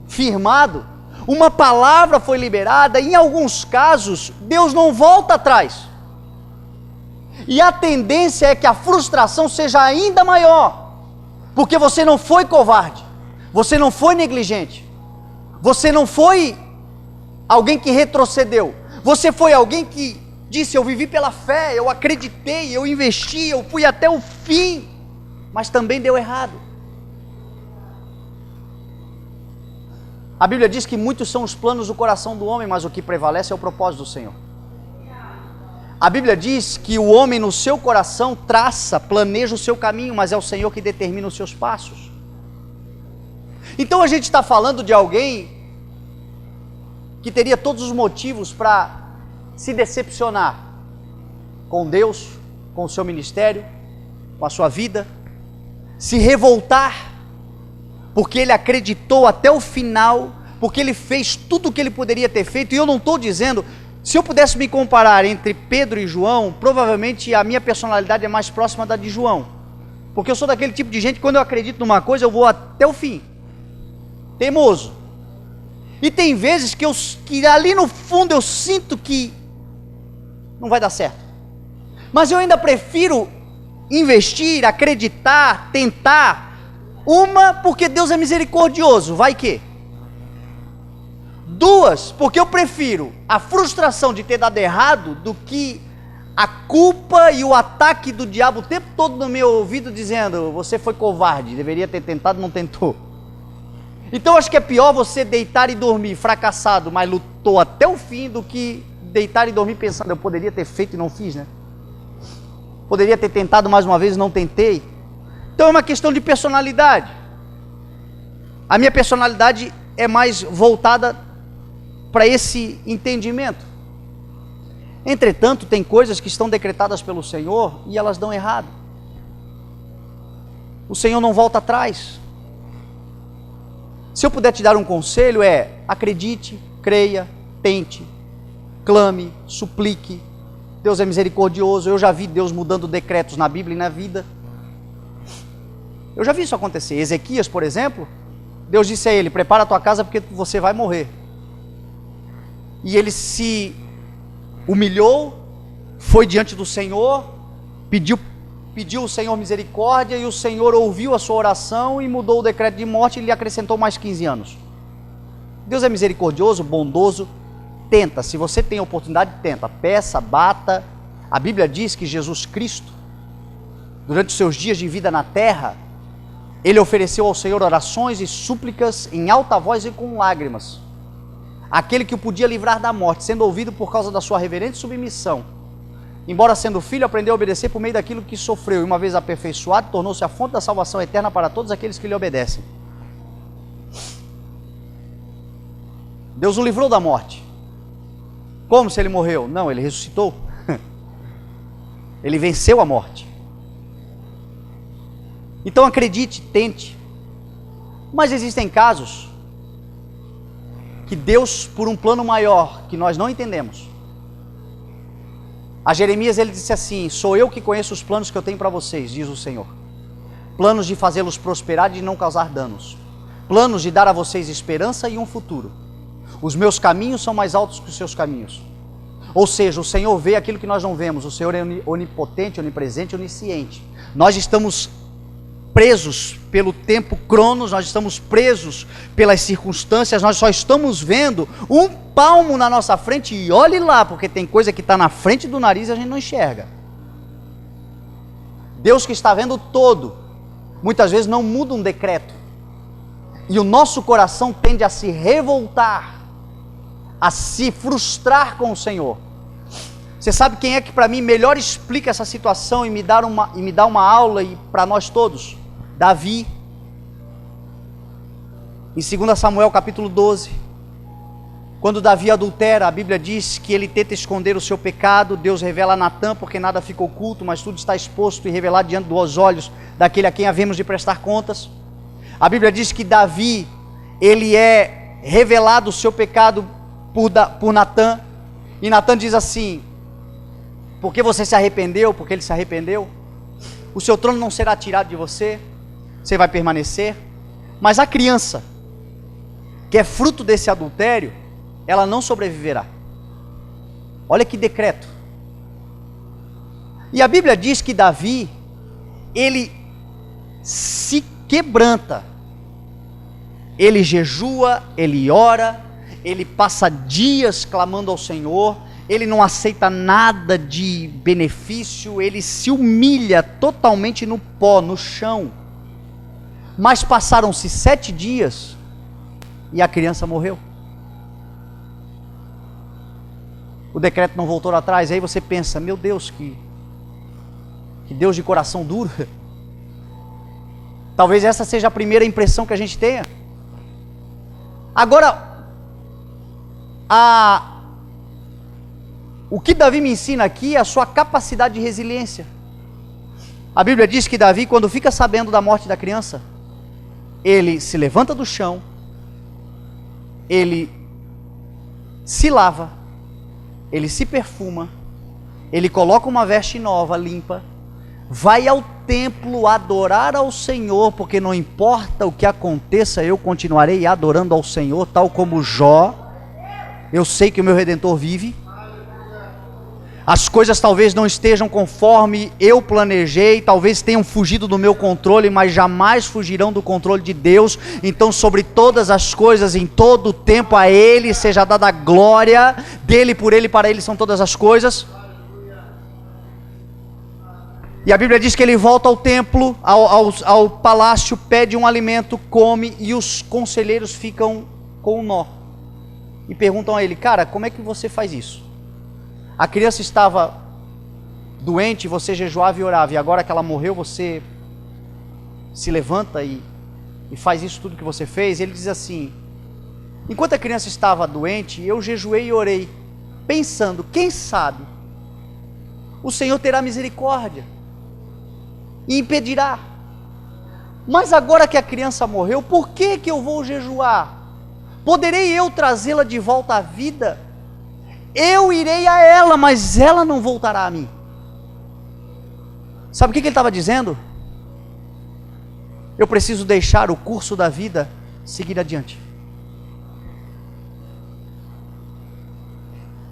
firmado, uma palavra foi liberada, e em alguns casos, Deus não volta atrás. E a tendência é que a frustração seja ainda maior, porque você não foi covarde, você não foi negligente, você não foi alguém que retrocedeu, você foi alguém que disse: eu vivi pela fé, eu acreditei, eu investi, eu fui até o fim, mas também deu errado. A Bíblia diz que muitos são os planos do coração do homem, mas o que prevalece é o propósito do Senhor. A Bíblia diz que o homem no seu coração traça, planeja o seu caminho, mas é o Senhor que determina os seus passos. Então a gente está falando de alguém que teria todos os motivos para se decepcionar com Deus, com o seu ministério, com a sua vida, se revoltar, porque ele acreditou até o final, porque ele fez tudo o que ele poderia ter feito. E eu não estou dizendo, se eu pudesse me comparar entre Pedro e João, provavelmente a minha personalidade é mais próxima da de João, porque eu sou daquele tipo de gente que quando eu acredito numa coisa eu vou até o fim, teimoso. E tem vezes que ali no fundo eu sinto que não vai dar certo, mas eu ainda prefiro investir, acreditar, tentar. Uma, porque Deus é misericordioso, vai que. Duas, porque eu prefiro a frustração de ter dado errado do que a culpa e o ataque do diabo o tempo todo no meu ouvido dizendo: você foi covarde, deveria ter tentado, não tentou. Então acho que é pior você deitar e dormir fracassado, mas lutou até o fim, do que deitar e dormir pensando: eu poderia ter feito e não fiz, né? Poderia ter tentado mais uma vez e não tentei. Então é uma questão de personalidade. A minha personalidade é mais voltada para esse entendimento. Entretanto, tem coisas que estão decretadas pelo Senhor e elas dão errado. O Senhor não volta atrás. Se eu puder te dar um conselho, acredite, creia, tente, clame, suplique. Deus é misericordioso. Eu já vi Deus mudando decretos na Bíblia e na vida. Eu já vi isso acontecer. Ezequias, por exemplo, Deus disse a ele: prepara a tua casa porque você vai morrer. E ele se humilhou, foi diante do Senhor, pediu ao Senhor misericórdia, e o Senhor ouviu a sua oração e mudou o decreto de morte e lhe acrescentou mais 15 anos. Deus é misericordioso, bondoso. Tenta, se você tem a oportunidade, tenta, peça, bata. A Bíblia diz que Jesus Cristo, durante os seus dias de vida na terra, ele ofereceu ao Senhor orações e súplicas em alta voz e com lágrimas. Aquele que o podia livrar da morte, sendo ouvido por causa da sua reverente submissão. Embora sendo filho, aprendeu a obedecer por meio daquilo que sofreu, e uma vez aperfeiçoado, tornou-se a fonte da salvação eterna para todos aqueles que lhe obedecem. Deus o livrou da morte. Como se ele morreu? Não, ele ressuscitou. Ele venceu a morte. Então acredite, tente. Mas existem casos que Deus, por um plano maior, que nós não entendemos. A Jeremias ele disse assim: sou eu que conheço os planos que eu tenho para vocês, diz o Senhor. Planos de fazê-los prosperar e de não causar danos. Planos de dar a vocês esperança e um futuro. Os meus caminhos são mais altos que os seus caminhos. Ou seja, o Senhor vê aquilo que nós não vemos. O Senhor é onipotente, onipresente, onisciente. Nós estamos presos pelo tempo cronos, nós estamos presos pelas circunstâncias, nós só estamos vendo um palmo na nossa frente, e olhe lá, porque tem coisa que está na frente do nariz e a gente não enxerga. Deus, que está vendo todo, muitas vezes não muda um decreto, e o nosso coração tende a se revoltar, a se frustrar com o Senhor. Você sabe quem é que para mim melhor explica essa situação e me dá uma aula, e para nós todos? Davi. Em 2 Samuel capítulo 12, quando Davi adultera, a Bíblia diz que ele tenta esconder o seu pecado. Deus revela a Natã, porque nada fica oculto, mas tudo está exposto e revelado diante dos olhos daquele a quem havemos de prestar contas. A Bíblia diz que Davi, ele é revelado o seu pecado por Natã, e Natã diz assim: porque você se arrependeu, porque ele se arrependeu, o seu trono não será tirado de você, você vai permanecer. Mas a criança, que é fruto desse adultério, ela não sobreviverá. Olha que decreto. E a Bíblia diz que Davi, ele se quebranta, ele jejua, ele ora, ele passa dias clamando ao Senhor, ele não aceita nada de benefício, ele se humilha totalmente no pó, no chão. Mas passaram-se 7 dias e a criança morreu. o decreto não voltou atrás. Aí você pensa, meu Deus, que Deus de coração duro. Talvez essa seja a primeira impressão que a gente tenha. Agora, o que Davi me ensina aqui é a sua capacidade de resiliência. A Bíblia diz que Davi, quando fica sabendo da morte da criança, ele se levanta do chão, ele se lava, ele se perfuma, ele coloca uma veste nova, limpa, vai ao templo adorar ao Senhor, porque não importa o que aconteça, eu continuarei adorando ao Senhor, tal como Jó. Eu sei que o meu Redentor vive. As coisas talvez não estejam conforme eu planejei, talvez tenham fugido do meu controle, mas jamais fugirão do controle de Deus. Então, sobre todas as coisas, em todo o tempo, a Ele seja dada a glória, dele, por Ele, para Ele são todas as coisas. E a Bíblia diz que ele volta ao templo, ao palácio, pede um alimento, come, e os conselheiros ficam com um nó. E perguntam a ele, cara, como é que você faz isso? A criança estava doente, você jejuava e orava, e agora que ela morreu, você se levanta e faz isso tudo que você fez? Ele diz assim, enquanto a criança estava doente, eu jejuei e orei, pensando, quem sabe, o Senhor terá misericórdia e impedirá. Mas agora que a criança morreu, por que eu vou jejuar? Poderei eu trazê-la de volta à vida? Eu irei a ela, mas ela não voltará a mim. Sabe o que ele estava dizendo? Eu preciso deixar o curso da vida seguir adiante.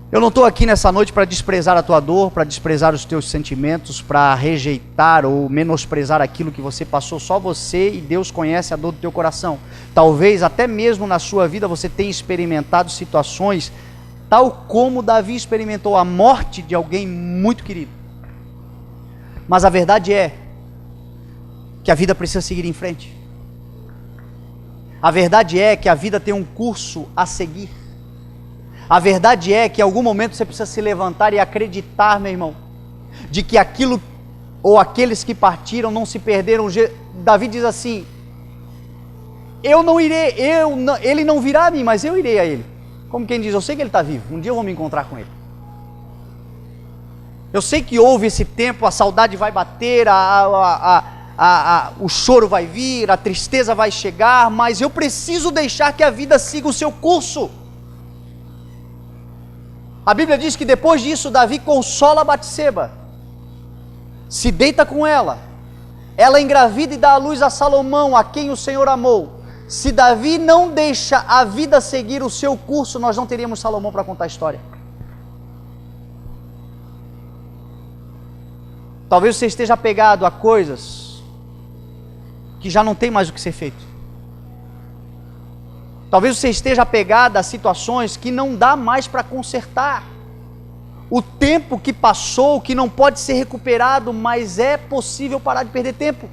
Eu não estou aqui nessa noite para desprezar a tua dor, para desprezar os teus sentimentos, para rejeitar ou menosprezar aquilo que você passou. Só você e Deus conhece a dor do teu coração. Talvez até mesmo na sua vida você tenha experimentado situações tal como Davi experimentou a morte de alguém muito querido. Mas a verdade é que a vida precisa seguir em frente. A verdade é que a vida tem um curso a seguir. A verdade é que em algum momento você precisa se levantar e acreditar, meu irmão, de que aquilo ou aqueles que partiram não se perderam. Davi diz assim, eu não irei, ele não virá a mim, mas eu irei a ele. Como quem diz, eu sei que ele está vivo, um dia eu vou me encontrar com ele. Eu sei que houve esse tempo, a saudade vai bater, o choro vai vir, a tristeza vai chegar, mas eu preciso deixar que a vida siga o seu curso. A Bíblia diz que depois disso, Davi consola Batseba, se deita com ela engravida e dá à luz a Salomão, a quem o Senhor amou. Se Davi não deixa a vida seguir o seu curso, nós não teríamos Salomão para contar a história. Talvez você esteja apegado a coisas que já não tem mais o que ser feito. Talvez você esteja apegado a situações que não dá mais para consertar. O tempo que passou, que não pode ser recuperado, mas é possível parar de perder tempo.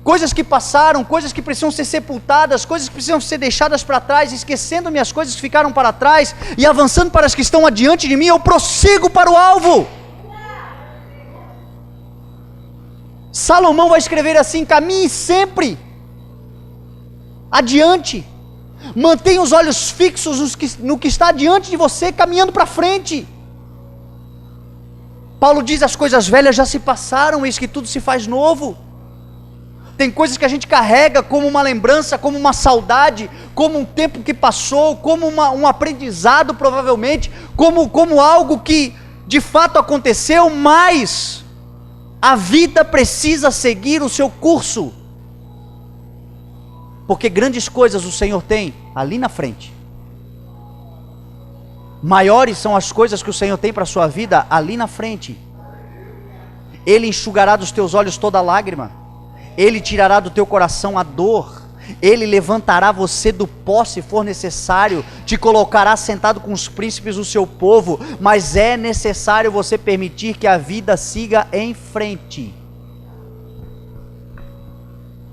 Coisas que passaram, coisas que precisam ser sepultadas, coisas que precisam ser deixadas para trás, esquecendo-me as coisas que ficaram para trás e avançando para as que estão adiante de mim, eu prossigo para o alvo. Salomão vai escrever assim, caminhe sempre adiante, mantenha os olhos fixos no que está diante de você, caminhando para frente. Paulo diz, as coisas velhas já se passaram, eis que tudo se faz novo. Tem coisas que a gente carrega como uma lembrança, como uma saudade, como um tempo que passou, como um aprendizado provavelmente, como algo que de fato aconteceu, mas a vida precisa seguir o seu curso. Porque grandes coisas o Senhor tem ali na frente. Maiores são as coisas que o Senhor tem para a sua vida ali na frente. Ele enxugará dos teus olhos toda lágrima. Ele tirará do teu coração a dor. Ele levantará você do pó se for necessário. Te colocará sentado com os príncipes do seu povo. Mas é necessário você permitir que a vida siga em frente.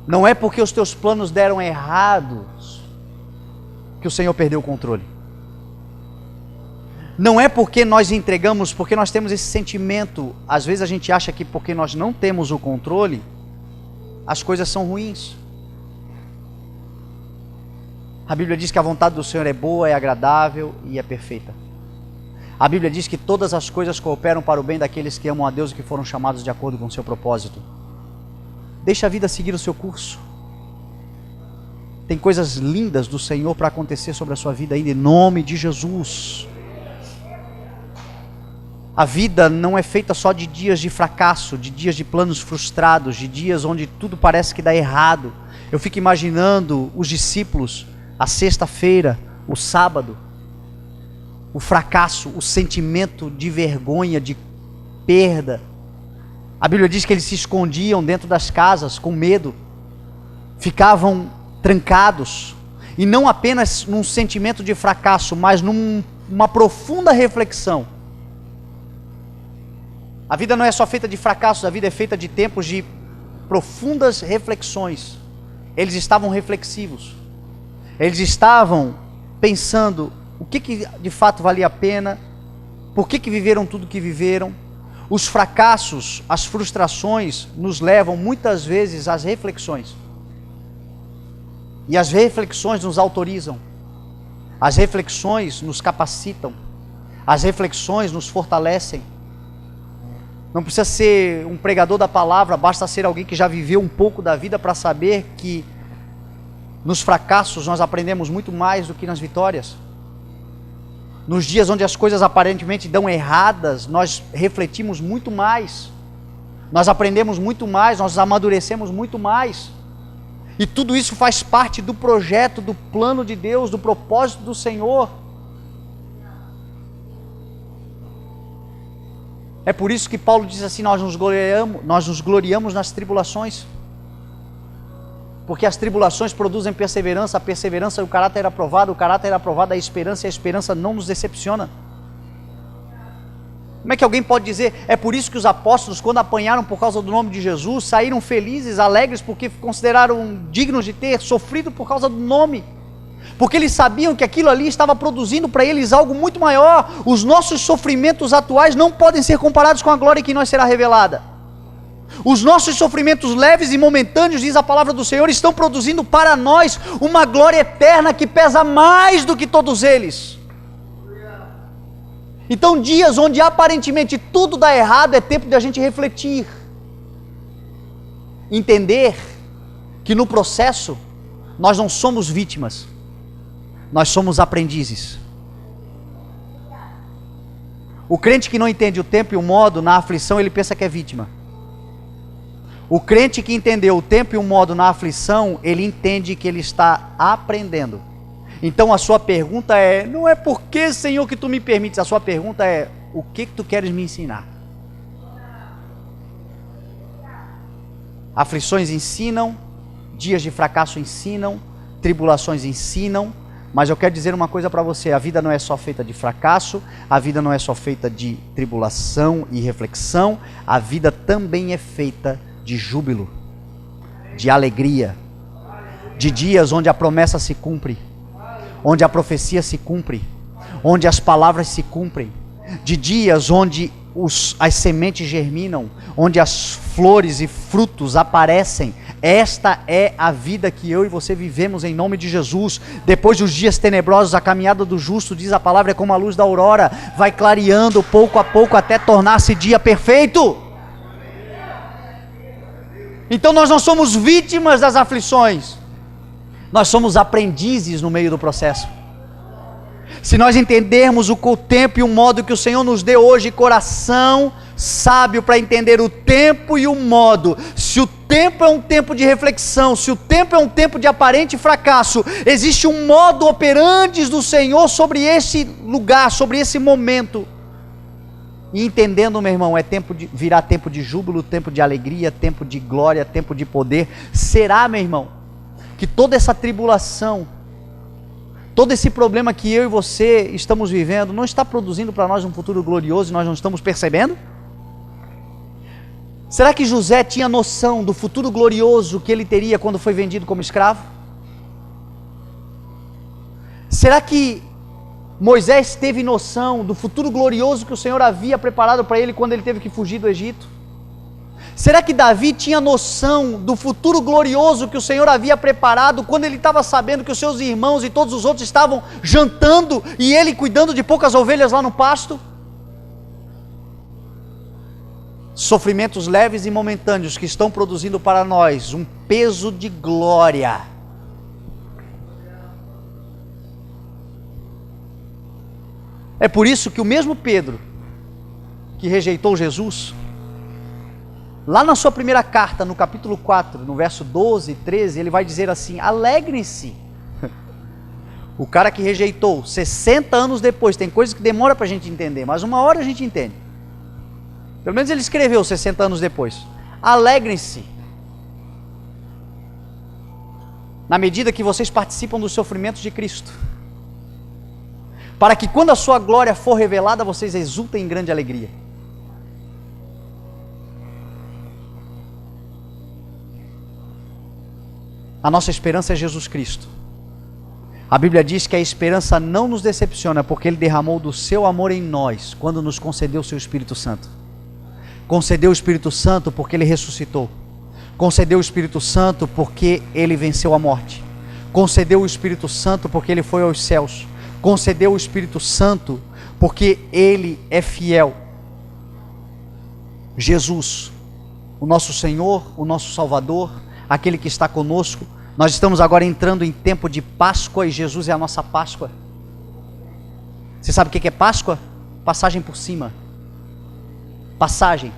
Não é porque os teus planos deram errados que o Senhor perdeu o controle. Não é porque nós entregamos, porque nós temos esse sentimento. Às vezes a gente acha que porque nós não temos o controle, as coisas são ruins. A Bíblia diz que a vontade do Senhor é boa, é agradável e é perfeita. A Bíblia diz que todas as coisas cooperam para o bem daqueles que amam a Deus e que foram chamados de acordo com o seu propósito. Deixa a vida seguir o seu curso. Tem coisas lindas do Senhor para acontecer sobre a sua vida ainda, em nome de Jesus. A vida não é feita só de dias de fracasso, de dias de planos frustrados, de dias onde tudo parece que dá errado. Eu fico imaginando os discípulos, a sexta-feira, o sábado, o fracasso, o sentimento de vergonha, de perda. A Bíblia diz que eles se escondiam dentro das casas com medo, ficavam trancados, e não apenas num sentimento de fracasso, mas numa profunda reflexão. A vida não é só feita de fracassos, a vida é feita de tempos de profundas reflexões. Eles estavam reflexivos. Eles estavam pensando o que de fato valia a pena, por que viveram tudo que viveram. Os fracassos, as frustrações nos levam muitas vezes às reflexões. E as reflexões nos autorizam. As reflexões nos capacitam. As reflexões nos fortalecem. Não precisa ser um pregador da palavra, basta ser alguém que já viveu um pouco da vida para saber que nos fracassos nós aprendemos muito mais do que nas vitórias. Nos dias onde as coisas aparentemente dão erradas, nós refletimos muito mais. Nós aprendemos muito mais, nós amadurecemos muito mais. E tudo isso faz parte do projeto, do plano de Deus, do propósito do Senhor. É por isso que Paulo diz assim, nós nos gloriamos nas tribulações. Porque as tribulações produzem perseverança, a perseverança é o caráter aprovado é a esperança, e a esperança não nos decepciona. Como é que alguém pode dizer, é por isso que os apóstolos, quando apanharam por causa do nome de Jesus, saíram felizes, alegres, porque consideraram dignos de ter sofrido por causa do nome? Porque eles sabiam que aquilo ali estava produzindo para eles algo muito maior. Os nossos sofrimentos atuais não podem ser comparados com a glória que nós será revelada. Os nossos sofrimentos leves e momentâneos, diz a palavra do Senhor, estão produzindo para nós uma glória eterna que pesa mais do que todos eles. Então dias onde aparentemente tudo dá errado, é tempo de a gente refletir. Entender que no processo nós não somos vítimas, nós somos aprendizes. O crente que não entende o tempo e o modo na aflição, ele pensa que é vítima. O crente que entendeu o tempo e o modo na aflição, ele entende que ele está aprendendo. Então a sua pergunta é, não é por que, Senhor, que tu me permites, a sua pergunta é, o que tu queres me ensinar? Aflições ensinam, dias de fracasso ensinam, tribulações ensinam, mas eu quero dizer uma coisa para você, a vida não é só feita de fracasso, a vida não é só feita de tribulação e reflexão, a vida também é feita de júbilo, de alegria, de dias onde a promessa se cumpre, onde a profecia se cumpre, onde as palavras se cumprem, de dias onde as sementes germinam, onde as flores e frutos aparecem. Esta é a vida que eu e você vivemos em nome de Jesus. Depois dos dias tenebrosos, a caminhada do justo, diz a palavra, é como a luz da aurora, vai clareando pouco a pouco até tornar-se dia perfeito. Então nós não somos vítimas das aflições, nós somos aprendizes no meio do processo. Se nós entendermos o tempo e o modo que o Senhor nos deu hoje, coração sábio para entender o tempo e o modo. Se o tempo é um tempo de reflexão, se o tempo é um tempo de aparente fracasso, existe um modo operandi do Senhor sobre esse lugar, sobre esse momento. E entendendo, meu irmão, virá tempo de júbilo, tempo de alegria, tempo de glória, tempo de poder. Será, meu irmão, que toda essa tribulação, todo esse problema que eu e você estamos vivendo, não está produzindo para nós um futuro glorioso e nós não estamos percebendo? Será que José tinha noção do futuro glorioso que ele teria quando foi vendido como escravo? Será que Moisés teve noção do futuro glorioso que o Senhor havia preparado para ele quando ele teve que fugir do Egito? Será que Davi tinha noção do futuro glorioso que o Senhor havia preparado quando ele estava sabendo que os seus irmãos e todos os outros estavam jantando e ele cuidando de poucas ovelhas lá no pasto? Sofrimentos leves e momentâneos que estão produzindo para nós um peso de glória. É por isso que o mesmo Pedro, que rejeitou Jesus, lá na sua primeira carta, no capítulo 4, no verso 12 e 13, ele vai dizer assim: alegrem-se. O cara que rejeitou, 60 anos depois, tem coisas que demora para a gente entender, mas uma hora a gente entende. Pelo menos ele escreveu 60 anos depois. Alegrem-se, na medida que vocês participam dos sofrimentos de Cristo, para que quando a sua glória for revelada, vocês exultem em grande alegria. A nossa esperança é Jesus Cristo. A Bíblia diz que a esperança não nos decepciona, porque Ele derramou do seu amor em nós, quando nos concedeu o seu Espírito Santo. Concedeu o Espírito Santo porque Ele ressuscitou. Concedeu o Espírito Santo porque Ele venceu a morte. Concedeu o Espírito Santo porque Ele foi aos céus. Concedeu o Espírito Santo porque Ele é fiel. Jesus, o nosso Senhor, o nosso Salvador, aquele que está conosco. Nós estamos agora entrando em tempo de Páscoa e Jesus é a nossa Páscoa. Você sabe o que é Páscoa? Passagem por cima. Passagem.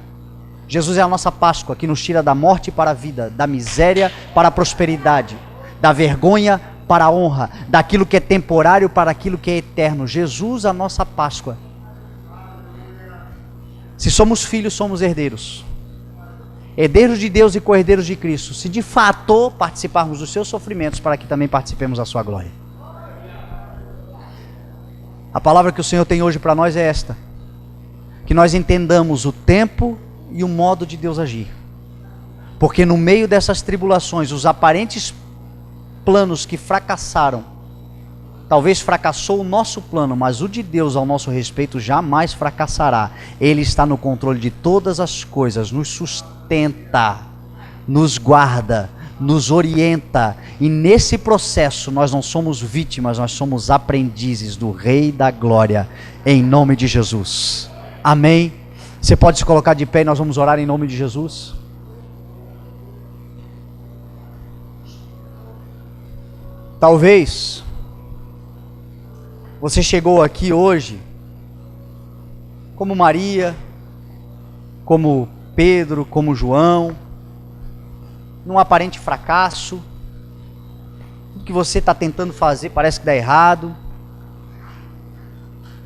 Jesus é a nossa Páscoa, que nos tira da morte para a vida, da miséria para a prosperidade, da vergonha para a honra, daquilo que é temporário para aquilo que é eterno. Jesus, a nossa Páscoa. Se somos filhos, somos herdeiros. Herdeiros de Deus e co-herdeiros de Cristo, se de fato participarmos dos seus sofrimentos, para que também participemos da sua glória. A palavra que o Senhor tem hoje para nós é esta: que nós entendamos o tempo e o modo de Deus agir, porque no meio dessas tribulações, os aparentes planos que fracassaram, talvez fracassou o nosso plano, mas o de Deus ao nosso respeito jamais fracassará. Ele está no controle de todas as coisas, nos sustenta, nos guarda, nos orienta, e nesse processo nós não somos vítimas, nós somos aprendizes do Rei da Glória, em nome de Jesus. Amém? Você pode se colocar de pé e nós vamos orar em nome de Jesus. Talvez você chegou aqui hoje como Maria, como Pedro, como João, num aparente fracasso. Tudo que você está tentando fazer parece que dá errado.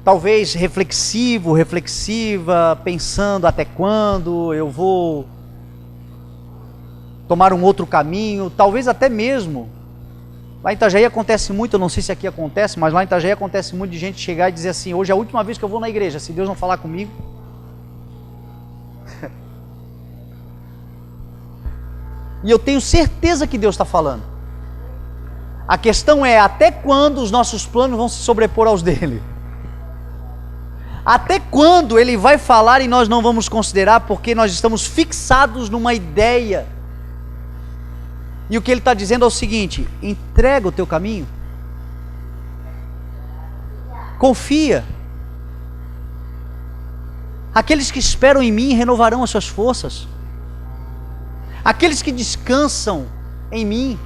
Talvez reflexivo, reflexiva, pensando até quando eu vou tomar um outro caminho. Talvez até mesmo, lá em Itajaí acontece muito, eu não sei se aqui acontece, mas lá em Itajaí acontece muito de gente chegar e dizer assim: hoje é a última vez que eu vou na igreja, se Deus não falar comigo. E eu tenho certeza que Deus está falando. A questão é até quando os nossos planos vão se sobrepor aos dele. Até quando ele vai falar e nós não vamos considerar, porque nós estamos fixados numa ideia. E o que ele está dizendo é o seguinte: entrega o teu caminho, confia. Aqueles que esperam em mim renovarão as suas forças. Aqueles que descansam em mim.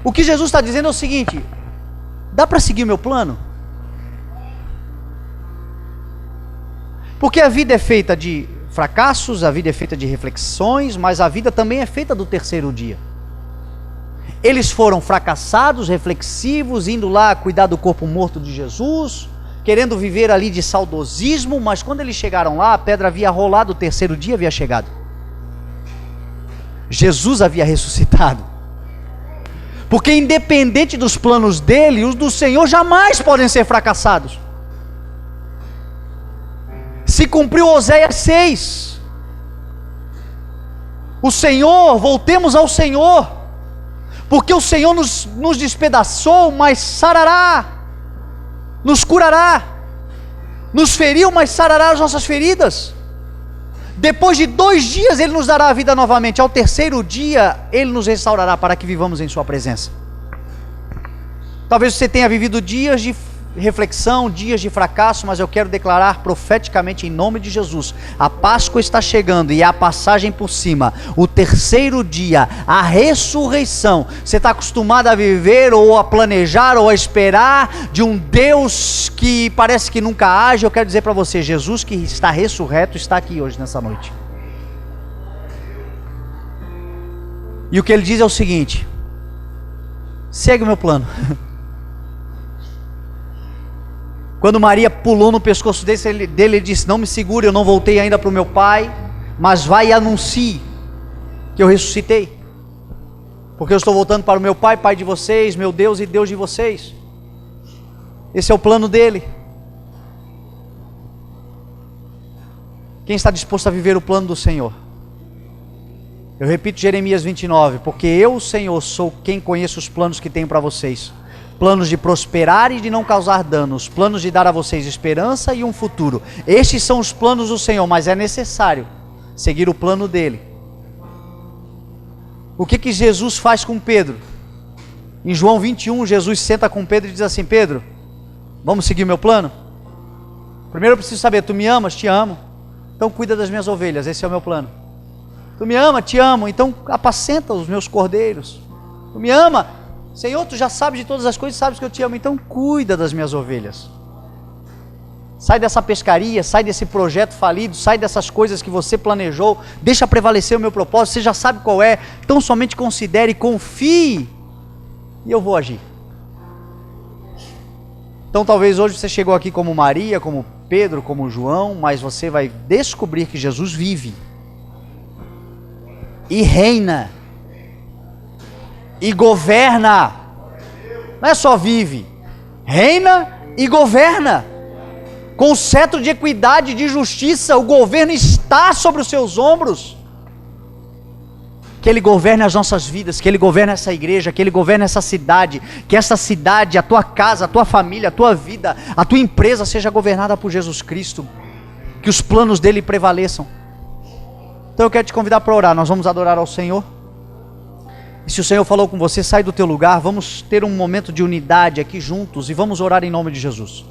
O que Jesus está dizendo é o seguinte: dá para seguir o meu plano? Porque a vida é feita de fracassos, a vida é feita de reflexões, mas a vida também é feita do terceiro dia. Eles foram fracassados, reflexivos, indo lá cuidar do corpo morto de Jesus, querendo viver ali de saudosismo, mas quando eles chegaram lá, a pedra havia rolado, o terceiro dia havia chegado. Jesus havia ressuscitado. Porque independente dos planos dele, os do Senhor jamais podem ser fracassados. Se cumpriu Oséias 6. O Senhor, voltemos ao Senhor. porque o Senhor nos despedaçou, mas sarará, nos curará, nos feriu, mas sarará as nossas feridas. Depois de 2 dias Ele nos dará a vida novamente, ao 3º dia Ele nos restaurará para que vivamos em sua presença. Talvez você tenha vivido dias de reflexão, dias de fracasso, mas eu quero declarar profeticamente em nome de Jesus: a Páscoa está chegando e a passagem por cima, o 3º dia, a ressurreição. Você está acostumado a viver ou a planejar ou a esperar de um Deus que parece que nunca age. Eu quero dizer para você, Jesus que está ressurreto está aqui hoje nessa noite. E o que Ele diz é o seguinte: segue o meu plano. Quando Maria pulou no pescoço dele, ele disse: não me segure, eu não voltei ainda para o meu pai, mas vai e anuncie que eu ressuscitei, porque eu estou voltando para o meu pai, pai de vocês, meu Deus e Deus de vocês. Esse é o plano dele. Quem está disposto a viver o plano do Senhor? Eu repito Jeremias 29, porque eu, o Senhor, sou quem conheço os planos que tenho para vocês, planos de prosperar e de não causar danos, planos de dar a vocês esperança e um futuro. Estes são os planos do Senhor, mas é necessário seguir o plano dele. O que Jesus faz com Pedro? Em João 21, Jesus senta com Pedro e diz assim: Pedro, vamos seguir o meu plano? Primeiro eu preciso saber, tu me amas? Te amo. Então cuida das minhas ovelhas, esse é o meu plano. Tu me ama? Te amo. Então apacenta os meus cordeiros. Tu me ama? Senhor, tu já sabes de todas as coisas, sabes que eu te amo, então cuida das minhas ovelhas. Sai dessa pescaria, sai desse projeto falido, sai dessas coisas que você planejou, deixa prevalecer o meu propósito, você já sabe qual é, então somente considere, confie, e eu vou agir. Então talvez hoje você chegou aqui como Maria, como Pedro, como João, mas você vai descobrir que Jesus vive, e reina, e governa. Não é só vive, reina e governa, com o cetro de equidade e de justiça. O governo está sobre os seus ombros. Que Ele governe as nossas vidas, que Ele governe essa igreja, que Ele governe essa cidade, que essa cidade, a tua casa, a tua família, a tua vida, a tua empresa seja governada por Jesus Cristo, que os planos dele prevaleçam. Então eu quero te convidar para orar. Nós vamos adorar ao Senhor. E se o Senhor falou com você, sai do teu lugar, vamos ter um momento de unidade aqui juntos e vamos orar em nome de Jesus.